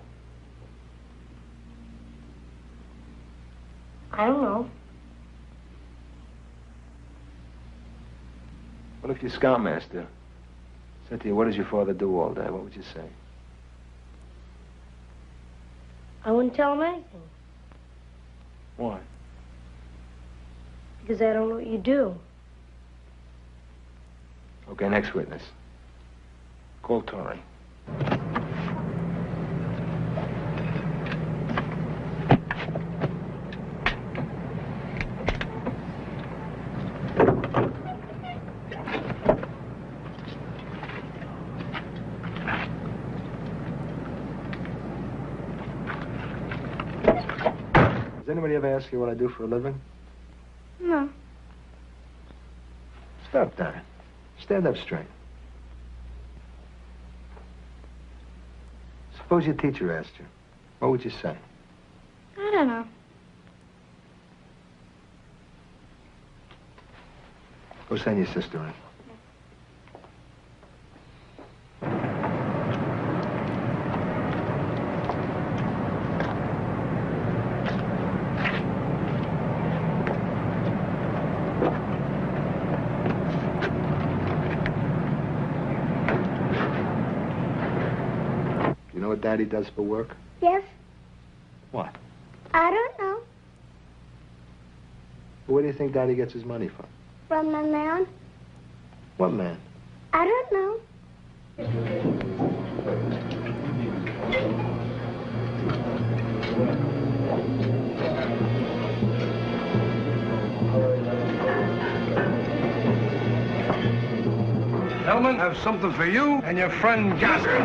S19: I don't know.
S3: What if your scoutmaster said to you, what does your father do all day? What would you say?
S19: I wouldn't tell him anything.
S3: Why?
S19: Because I don't know what you do.
S3: Okay, next witness. Call Torrey.
S16: Does anybody ever ask you what I do for a living?
S19: No.
S16: Stop that. Stand up straight. Suppose your teacher asked you. What would you say?
S19: I don't know.
S16: Go send your sister in. You know what Daddy does for work?
S19: Yes?
S16: What?
S19: I don't know.
S16: Where do you think Daddy gets his money from?
S19: From the man?
S16: What man?
S19: I don't know.
S9: Gentlemen, I have something for you and your friend Gasper.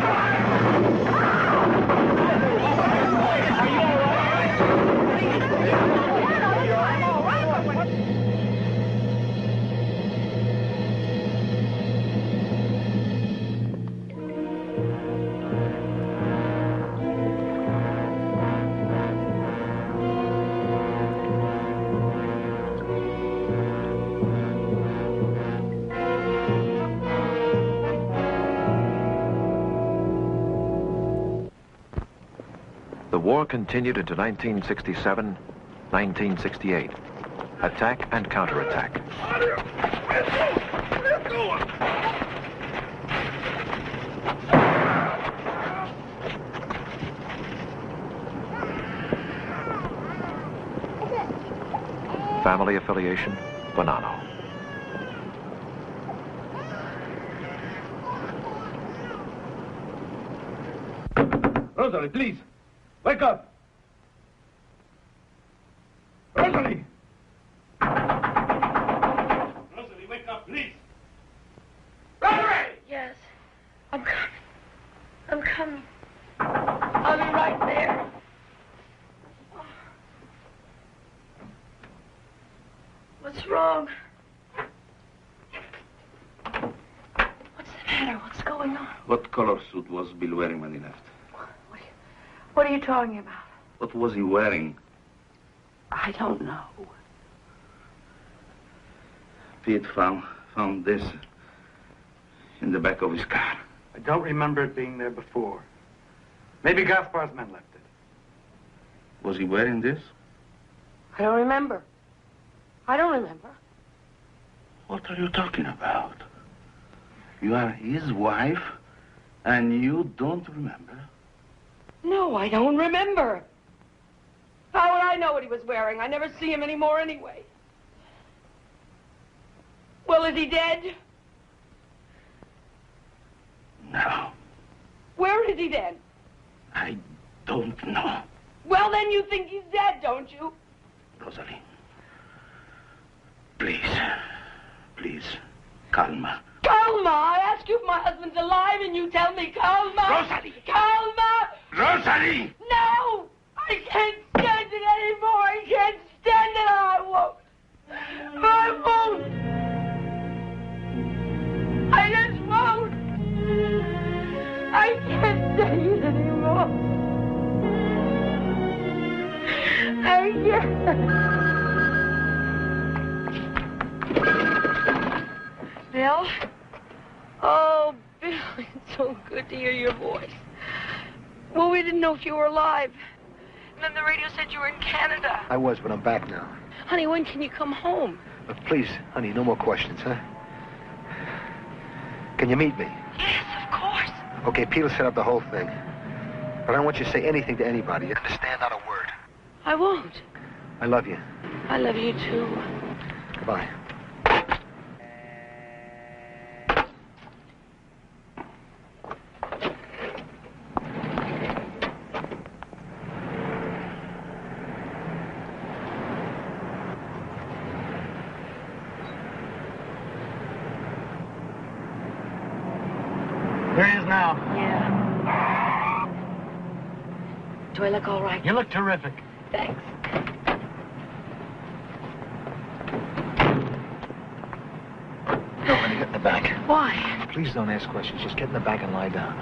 S1: The war continued into 1967, 1968. Attack and counterattack. Family affiliation, Bonanno.
S14: Rosalie, please. Wake up! Rosalie! Rosalie, wake up, please! Rosalie!
S7: Yes. I'm coming. I'm coming. I'll be right there. What's wrong? What's the matter? What's going on?
S11: What color suit was Bill wearing when he left?
S7: What are you talking about?
S11: What was he wearing?
S7: I don't know.
S11: Pete found this in the back of his car.
S3: I don't remember it being there before. Maybe Gaspar's men left it.
S11: Was he wearing this?
S7: I don't remember. I don't remember.
S11: What are you talking about? You are his wife, and you don't remember?
S7: No, I don't remember. How would I know what he was wearing? I never see him anymore anyway. Well, is he dead?
S11: No.
S7: Where is he then?
S11: I don't know.
S7: Well, then you think he's dead, don't you?
S11: Rosalie. Please, calma.
S7: Calma! I ask you if my husband's alive and you tell me calma!
S11: Rosalie!
S7: Calma!
S11: Rosalie!
S7: No! I can't stand it anymore! I can't stand it! I won't! I won't! I just won't! I can't stand it anymore! I can't! Bill? Oh, Bill, it's so good to hear your voice. Well, we didn't know if you were alive. And then the radio said you were in Canada.
S16: I was, but I'm back now.
S7: Honey, when can you come home?
S16: Please, honey, no more questions, huh? Can you meet me?
S7: Yes, of course.
S16: Okay, Pete'll set up the whole thing. But I don't want you to say anything to anybody. You understand? Not a word.
S7: I won't.
S16: I love you.
S7: I love you, too.
S16: Goodbye.
S5: Here he is now.
S7: Yeah. Do I look all right?
S5: You look terrific.
S7: Thanks.
S3: No, honey, get in the back.
S7: Why?
S3: Please don't ask questions. Just get in the back and lie down.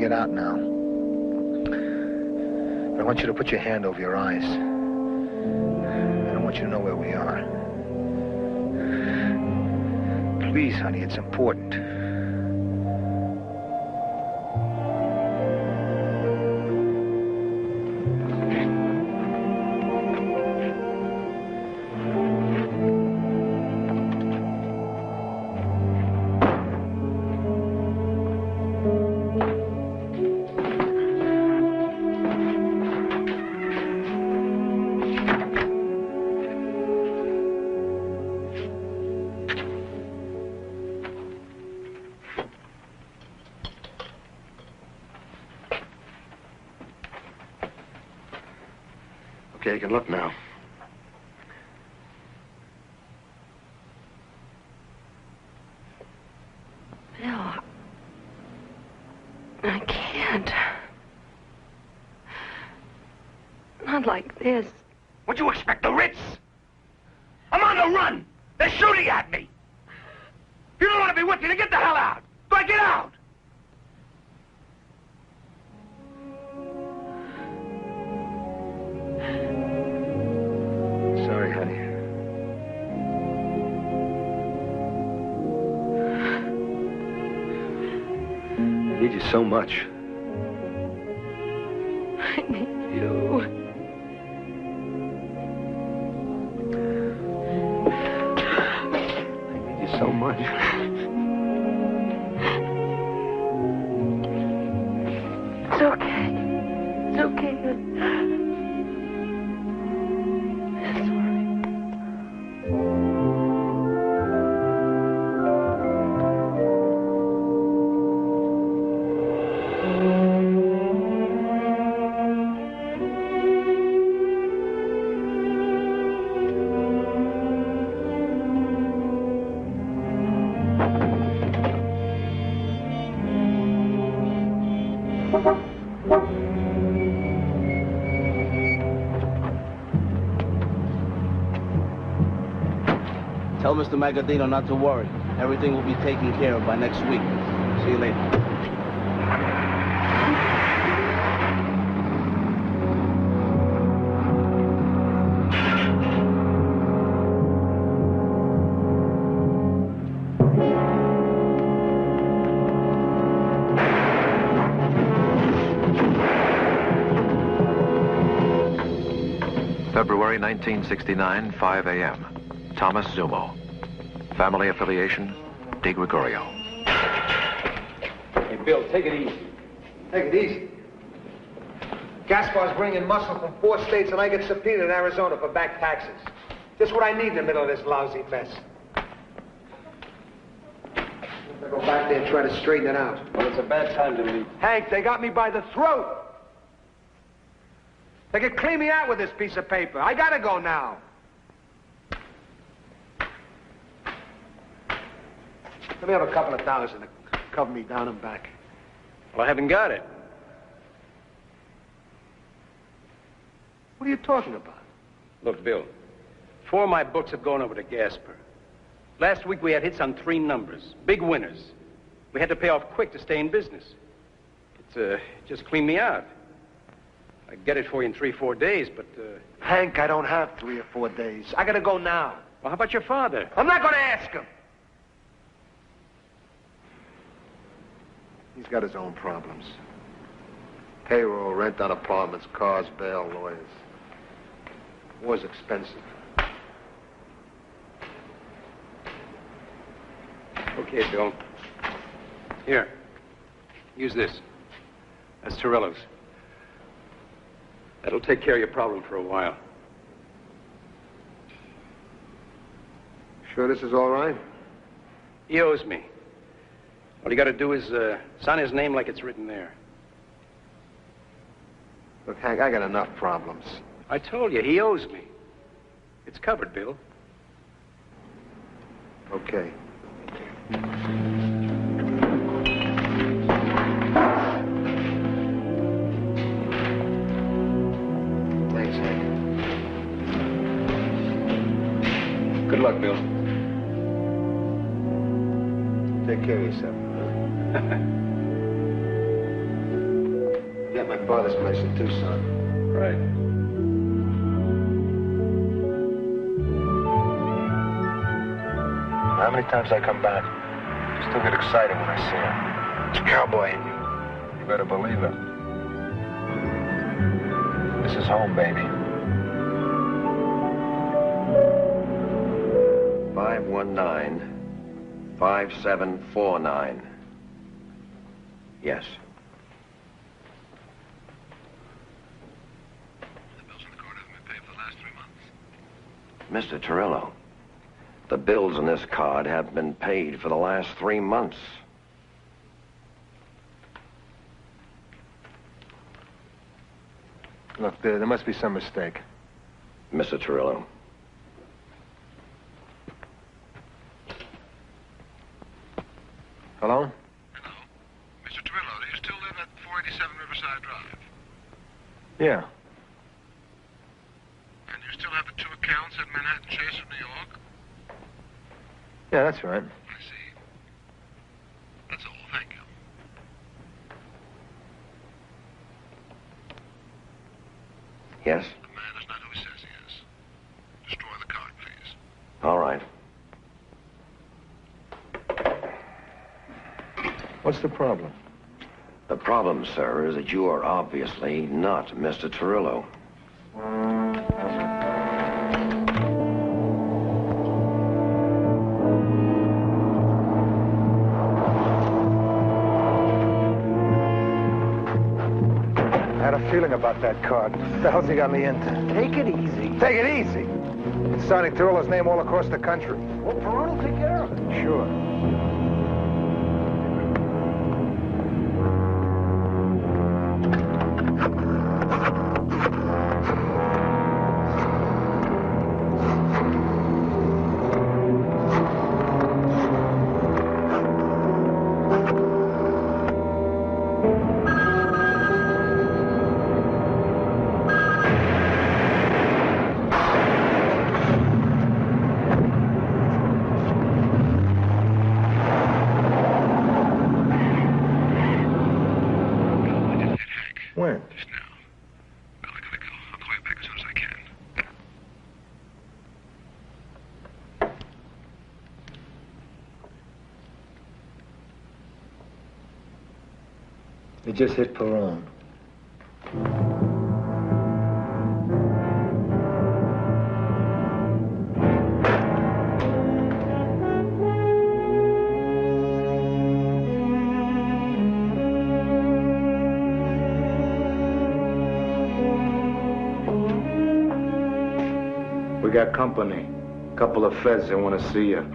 S3: Out now. But I want you to put your hand over your eyes. I don't want you to know where we are. Please, honey, it's important.
S16: Okay, you can look now.
S7: Bill, I can't. Not like this.
S2: What you expect, the Ritz? I'm on the run. They're shooting at me. If you don't want to be with me, then get the hell out. Do I get out?
S3: Sorry, honey.
S16: I need you so much.
S7: I need you.
S16: I need you so much.
S7: It's okay. It's okay.
S5: Tell Mr. Magadino not to worry. Everything will be taken care of by next week. See you later.
S1: February 1969, 5 a.m. Thomas Zumo. Family affiliation, De Gregorio.
S18: Hey, Bill, take it easy.
S3: Take it easy. Gaspar's bringing muscle from 4 states, and I get subpoenaed in Arizona for back taxes. Just what I need in the middle of this lousy mess. I'll go back there and try to straighten it out.
S18: Well, it's a bad time to leave.
S3: Hank, they got me by the throat. They could clean me out with this piece of paper. I gotta go now. Let me have a couple of $1,000 to cover me down and back.
S18: Well, I haven't got it.
S3: What are you talking about?
S18: Look, Bill, 4 of my books have gone over to Gasper. Last week we had hits on 3 numbers, big winners. We had to pay off quick to stay in business. It just cleaned me out. I get it for you in 3 or 4 days, but...
S3: Hank, I don't have 3 or 4 days. I gotta go now.
S18: Well, how about your father?
S3: I'm not gonna ask him. He's got his own problems. Payroll, rent on apartments, cars, bail, lawyers. War's expensive.
S18: Okay, Bill. Here. Use this. That's Torello's. That'll take care of your problem for a while.
S16: Sure this is all right?
S18: He owes me. All you got to do is sign his name like it's written there.
S16: Look, Hank, I got enough problems.
S18: I told you, he owes me. It's covered, Bill.
S16: Okay. Thanks, Hank.
S18: Good luck, Bill.
S16: Take care of yourself. Get my father's place in Tucson.
S18: Right.
S16: How many times I come back, I still get excited when I see her. It's a cowboy in you. You better believe it. This is home, baby.
S1: 519-5749. Yes. Mr. Torello, the bills on this card have been paid for the last 3 months.
S16: Look, there must be some mistake.
S1: Mr. Torello.
S16: Hello?
S9: Mr. Torello, do you still live at 487 Riverside Drive?
S16: Yeah.
S9: And you still have the 2 accounts at Manhattan Chase of New York?
S16: Yeah, that's right.
S9: I see. That's all. Thank you.
S1: Yes?
S9: The man is not who he says he is. Destroy the card, please.
S1: All right.
S16: What's the problem?
S1: The problem, sir, is that you are obviously not Mr. Torello.
S3: I had a feeling about that card. What the hell's he got me into?
S17: Take it easy.
S3: Take it easy. It's signing Torello's name all across the country.
S17: Well, Perron will take care of it.
S3: Sure. When?
S9: Just now. Well, I gotta go. I'll call you back as soon as I can.
S16: It just hit Perron.
S14: We got company. Couple of feds that want to see you.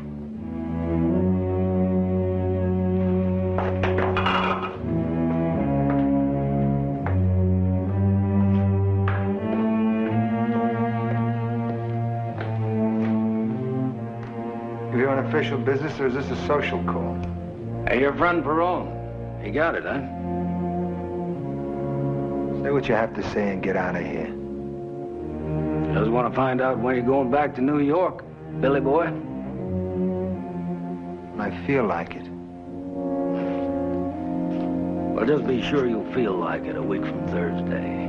S3: Are you on official business or is this a social call?
S2: Hey, your friend Perron. He got it, huh?
S3: Say what you have to say and get out of here.
S2: Just want to find out when you're going back to New York, Billy boy.
S3: When I feel like it.
S2: Well, just be sure you'll feel like it a week from Thursday.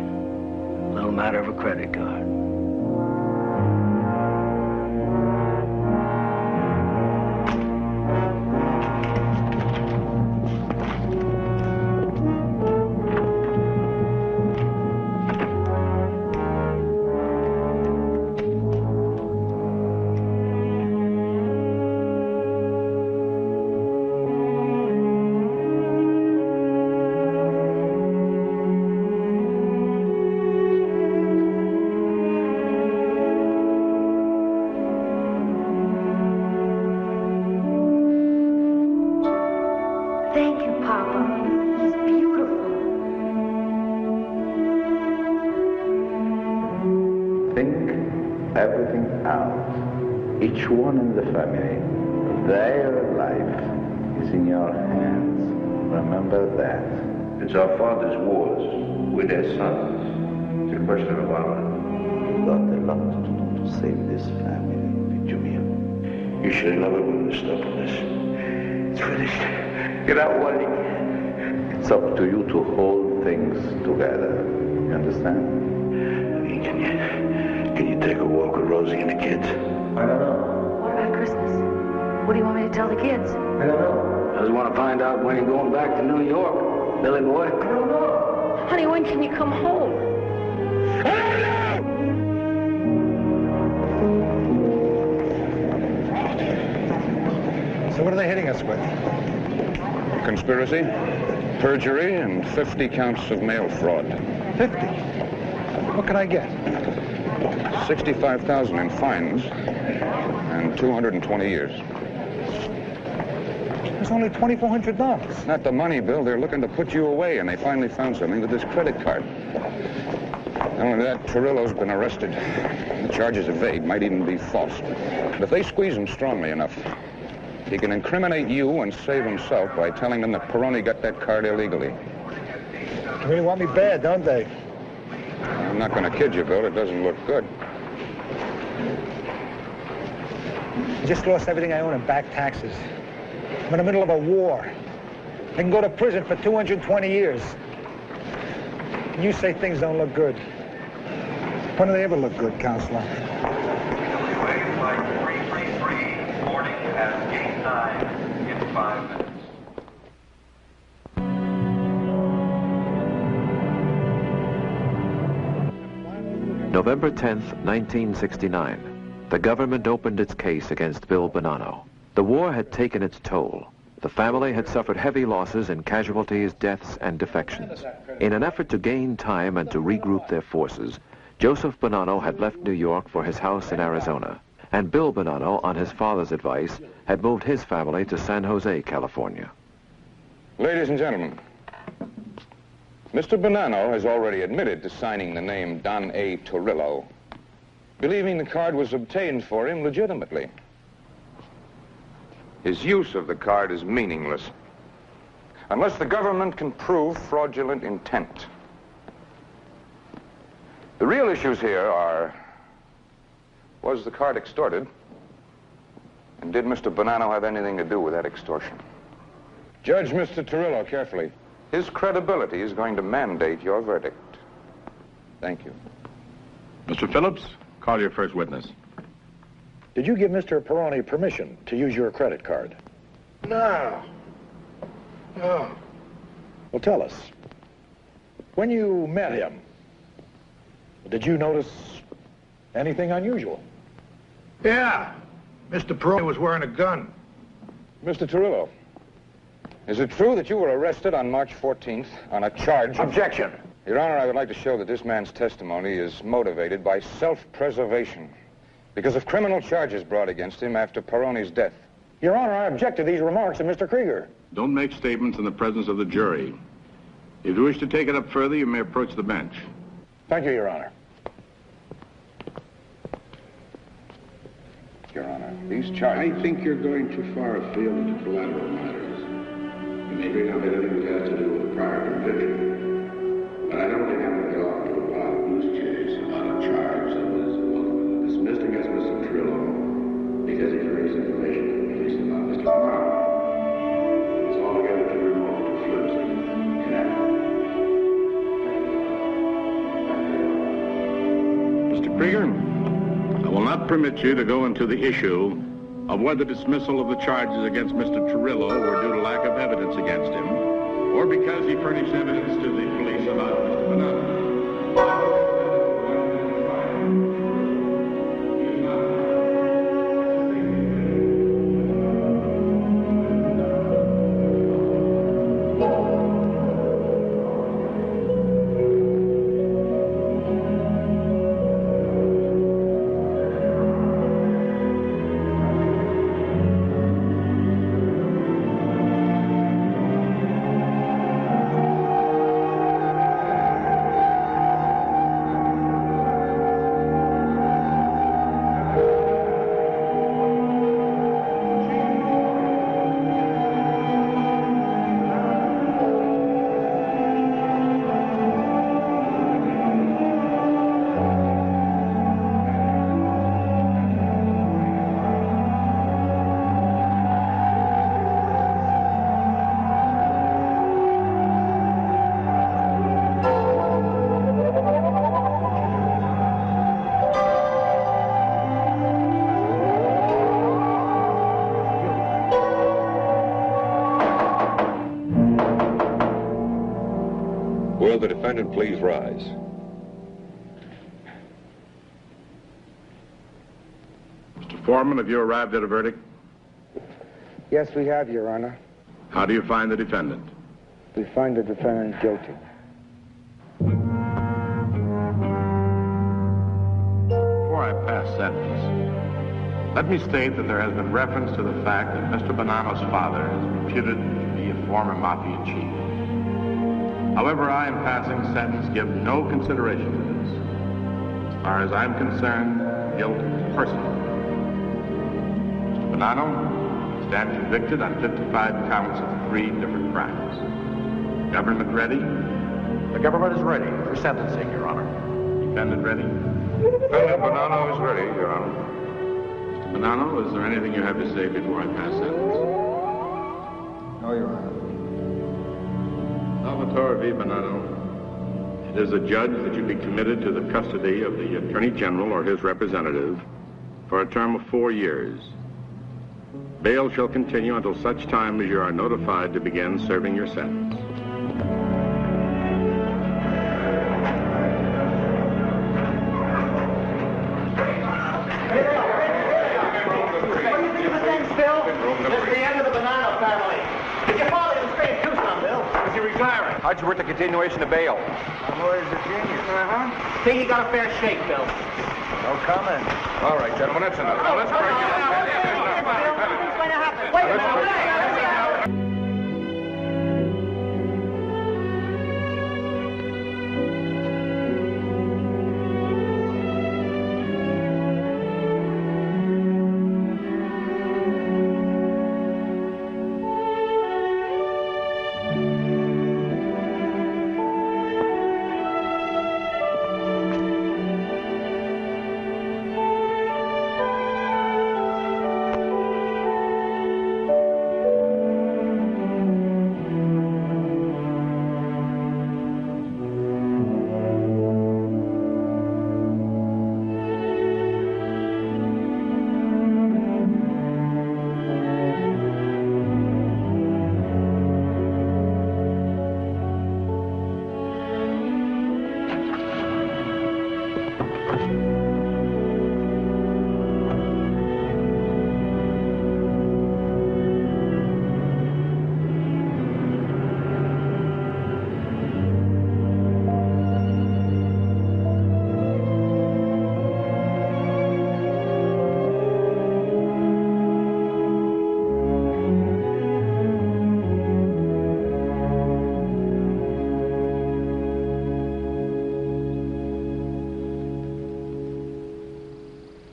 S2: Little matter of a credit card.
S11: starting out. Each one in the family, their life is in your hands. Remember that.
S6: It's our father's wars. We're their sons. It's a question of honor.
S11: You've got a lot to do to save this family, Junior.
S6: You should have never been stop on this. It's finished. Get out while you can.
S11: It's up to you to hold things together. You understand?
S6: Can you take a walk with Rosie and the kids?
S11: I don't know.
S12: What about Christmas? What do you want me to tell the kids?
S11: I don't know.
S16: I just want to find out when you're going back to New York, Billy boy.
S11: I don't know.
S7: Honey, when can you come home?
S3: So what are they hitting us with?
S20: Conspiracy, perjury, and 50 counts of mail fraud.
S3: 50? What can I get?
S20: 65,000 in fines and 220 years.
S3: It's only $2,400.
S20: Not the money, Bill. They're looking to put you away, and they finally found something with this credit card. Not only that, Torillo's been arrested. The charges evade, might even be false. But if they squeeze him strongly enough, he can incriminate you and save himself by telling them that Peroni got that card illegally.
S3: They really want me bad, don't they?
S20: I'm not going to kid you, Bill. It doesn't look good.
S3: I just lost everything I own in back taxes. I'm in the middle of a war. I can go to prison for 220 years. And you say things don't look good. When do they ever look good, Counselor?
S15: WA Flight 333, boarding at Gate 9 in 5 minutes.
S1: November 10th, 1969. The government opened its case against Bill Bonanno. The war had taken its toll. The family had suffered heavy losses in casualties, deaths, and defections. In an effort to gain time and to regroup their forces, Joseph Bonanno had left New York for his house in Arizona, and Bill Bonanno, on his father's advice, had moved his family to San Jose, California.
S20: Ladies and gentlemen, Mr. Bonanno has already admitted to signing the name Don A. Torillo, believing the card was obtained for him legitimately. His use of the card is meaningless unless the government can prove fraudulent intent. The real issues here are, was the card extorted? And did Mr. Bonanno have anything to do with that extortion? Judge Mr. Torillo carefully. His credibility is going to mandate your verdict. Thank you.
S14: Mr. Phillips, call your first witness.
S3: Did you give Mr. Peroni permission to use your credit card?
S9: No. No.
S3: Well, tell us. When you met him, did you notice anything unusual?
S9: Yeah. Mr. Peroni was wearing a gun.
S20: Mr. Torillo, is it true that you were arrested on March 14th on a charge of...
S3: Objection.
S20: Your Honor, I would like to show that this man's testimony is motivated by self-preservation because of criminal charges brought against him after Peroni's death.
S3: Your Honor, I object to these remarks of Mr. Krieger.
S14: Don't make statements in the presence of the jury. If you wish to take it up further, you may approach the bench.
S3: Thank you, Your Honor.
S20: Your Honor, these charges...
S9: I think you're going too far afield into collateral matters. You may bring up anything that has to do with a prior conviction. But I don't think I'm going to go off to a wild goose chase about a charge that was dismissed against Mr. Torillo because he furnished information to the police about Mr. Marc. It's altogether too remote to flimsy.
S14: Mr. Krieger, I will not permit you to go into the issue of whether dismissal of the charges against Mr. Torillo were due to lack of evidence against him, or because he furnished evidence to the police about Mr. Bonanno.
S20: Will the defendant please rise?
S21: Mr. Foreman, have you arrived at a verdict?
S3: Yes, we have, Your Honor.
S21: How do you find the defendant?
S3: We find the defendant guilty.
S21: Before I pass sentence, let me state that there has been reference to the fact that Mr. Bonanno's father is reputed to be a former mafia chief. However, I, in passing sentence, give no consideration to this. As far as I'm concerned, guilt is personal. Mr. Bonanno stands convicted on 55 counts of 3 different crimes. Government ready?
S1: The government is ready for sentencing, Your Honor.
S21: Defendant ready?
S20: Defendant Bonanno is ready, Your Honor.
S21: Mr. Bonanno, is there anything you have to say before I pass sentence?
S3: No, Your Honor.
S21: Salvatore V. Bonanno, it is adjudged that you be committed to the custody of the Attorney General or his representative for a term of 4 years. Bail shall continue until such time as you are notified to begin serving your sentence.
S1: How'd you work the continuation of bail?
S3: My lawyer's a genius.
S5: Think you got a fair shake, Bill.
S3: No comment.
S20: All right, gentlemen, that's enough. Now, let's break it up.
S5: What's going to happen? Wait a minute.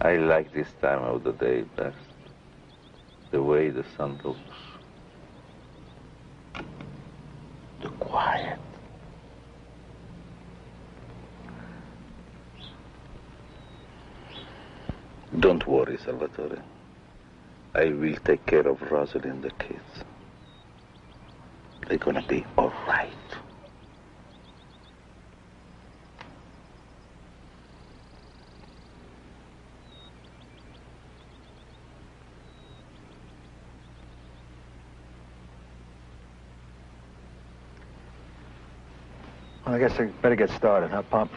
S11: I like this time of the day best. The way the sun looks. The quiet. Don't worry, Salvatore. I will take care of Rosalie and the kids. They're gonna be all right.
S3: Well, I guess I better get started, huh, Pop?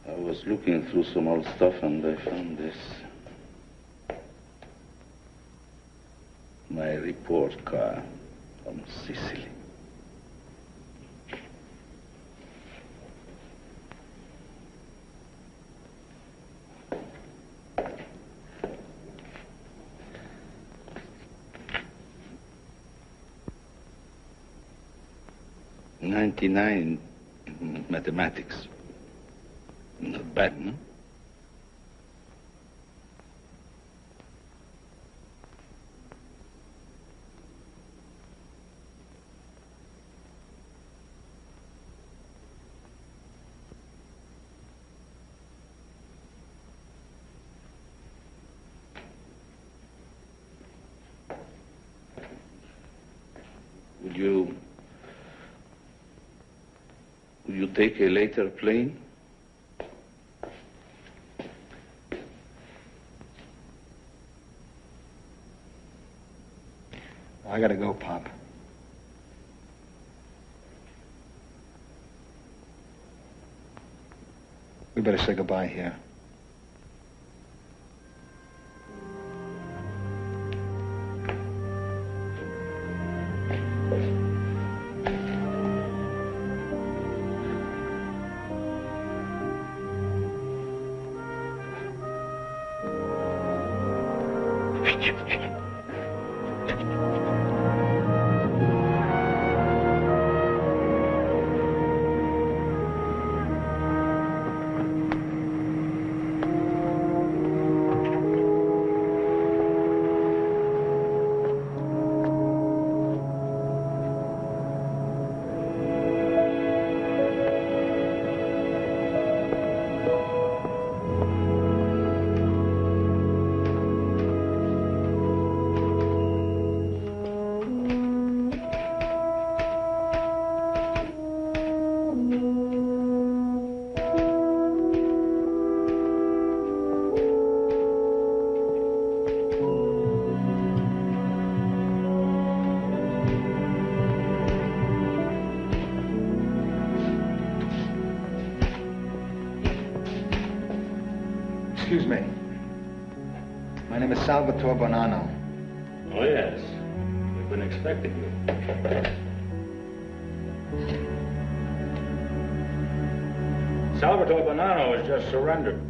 S11: I was looking through some old stuff and I found this. My report card from Sicily. '99 in mathematics. Not bad, no? Would you take a later plane?
S3: I gotta go, Pop. We better say goodbye here. Excuse me. My name is Salvatore Bonanno.
S14: Oh, yes. We've been expecting you. Salvatore Bonanno has just surrendered.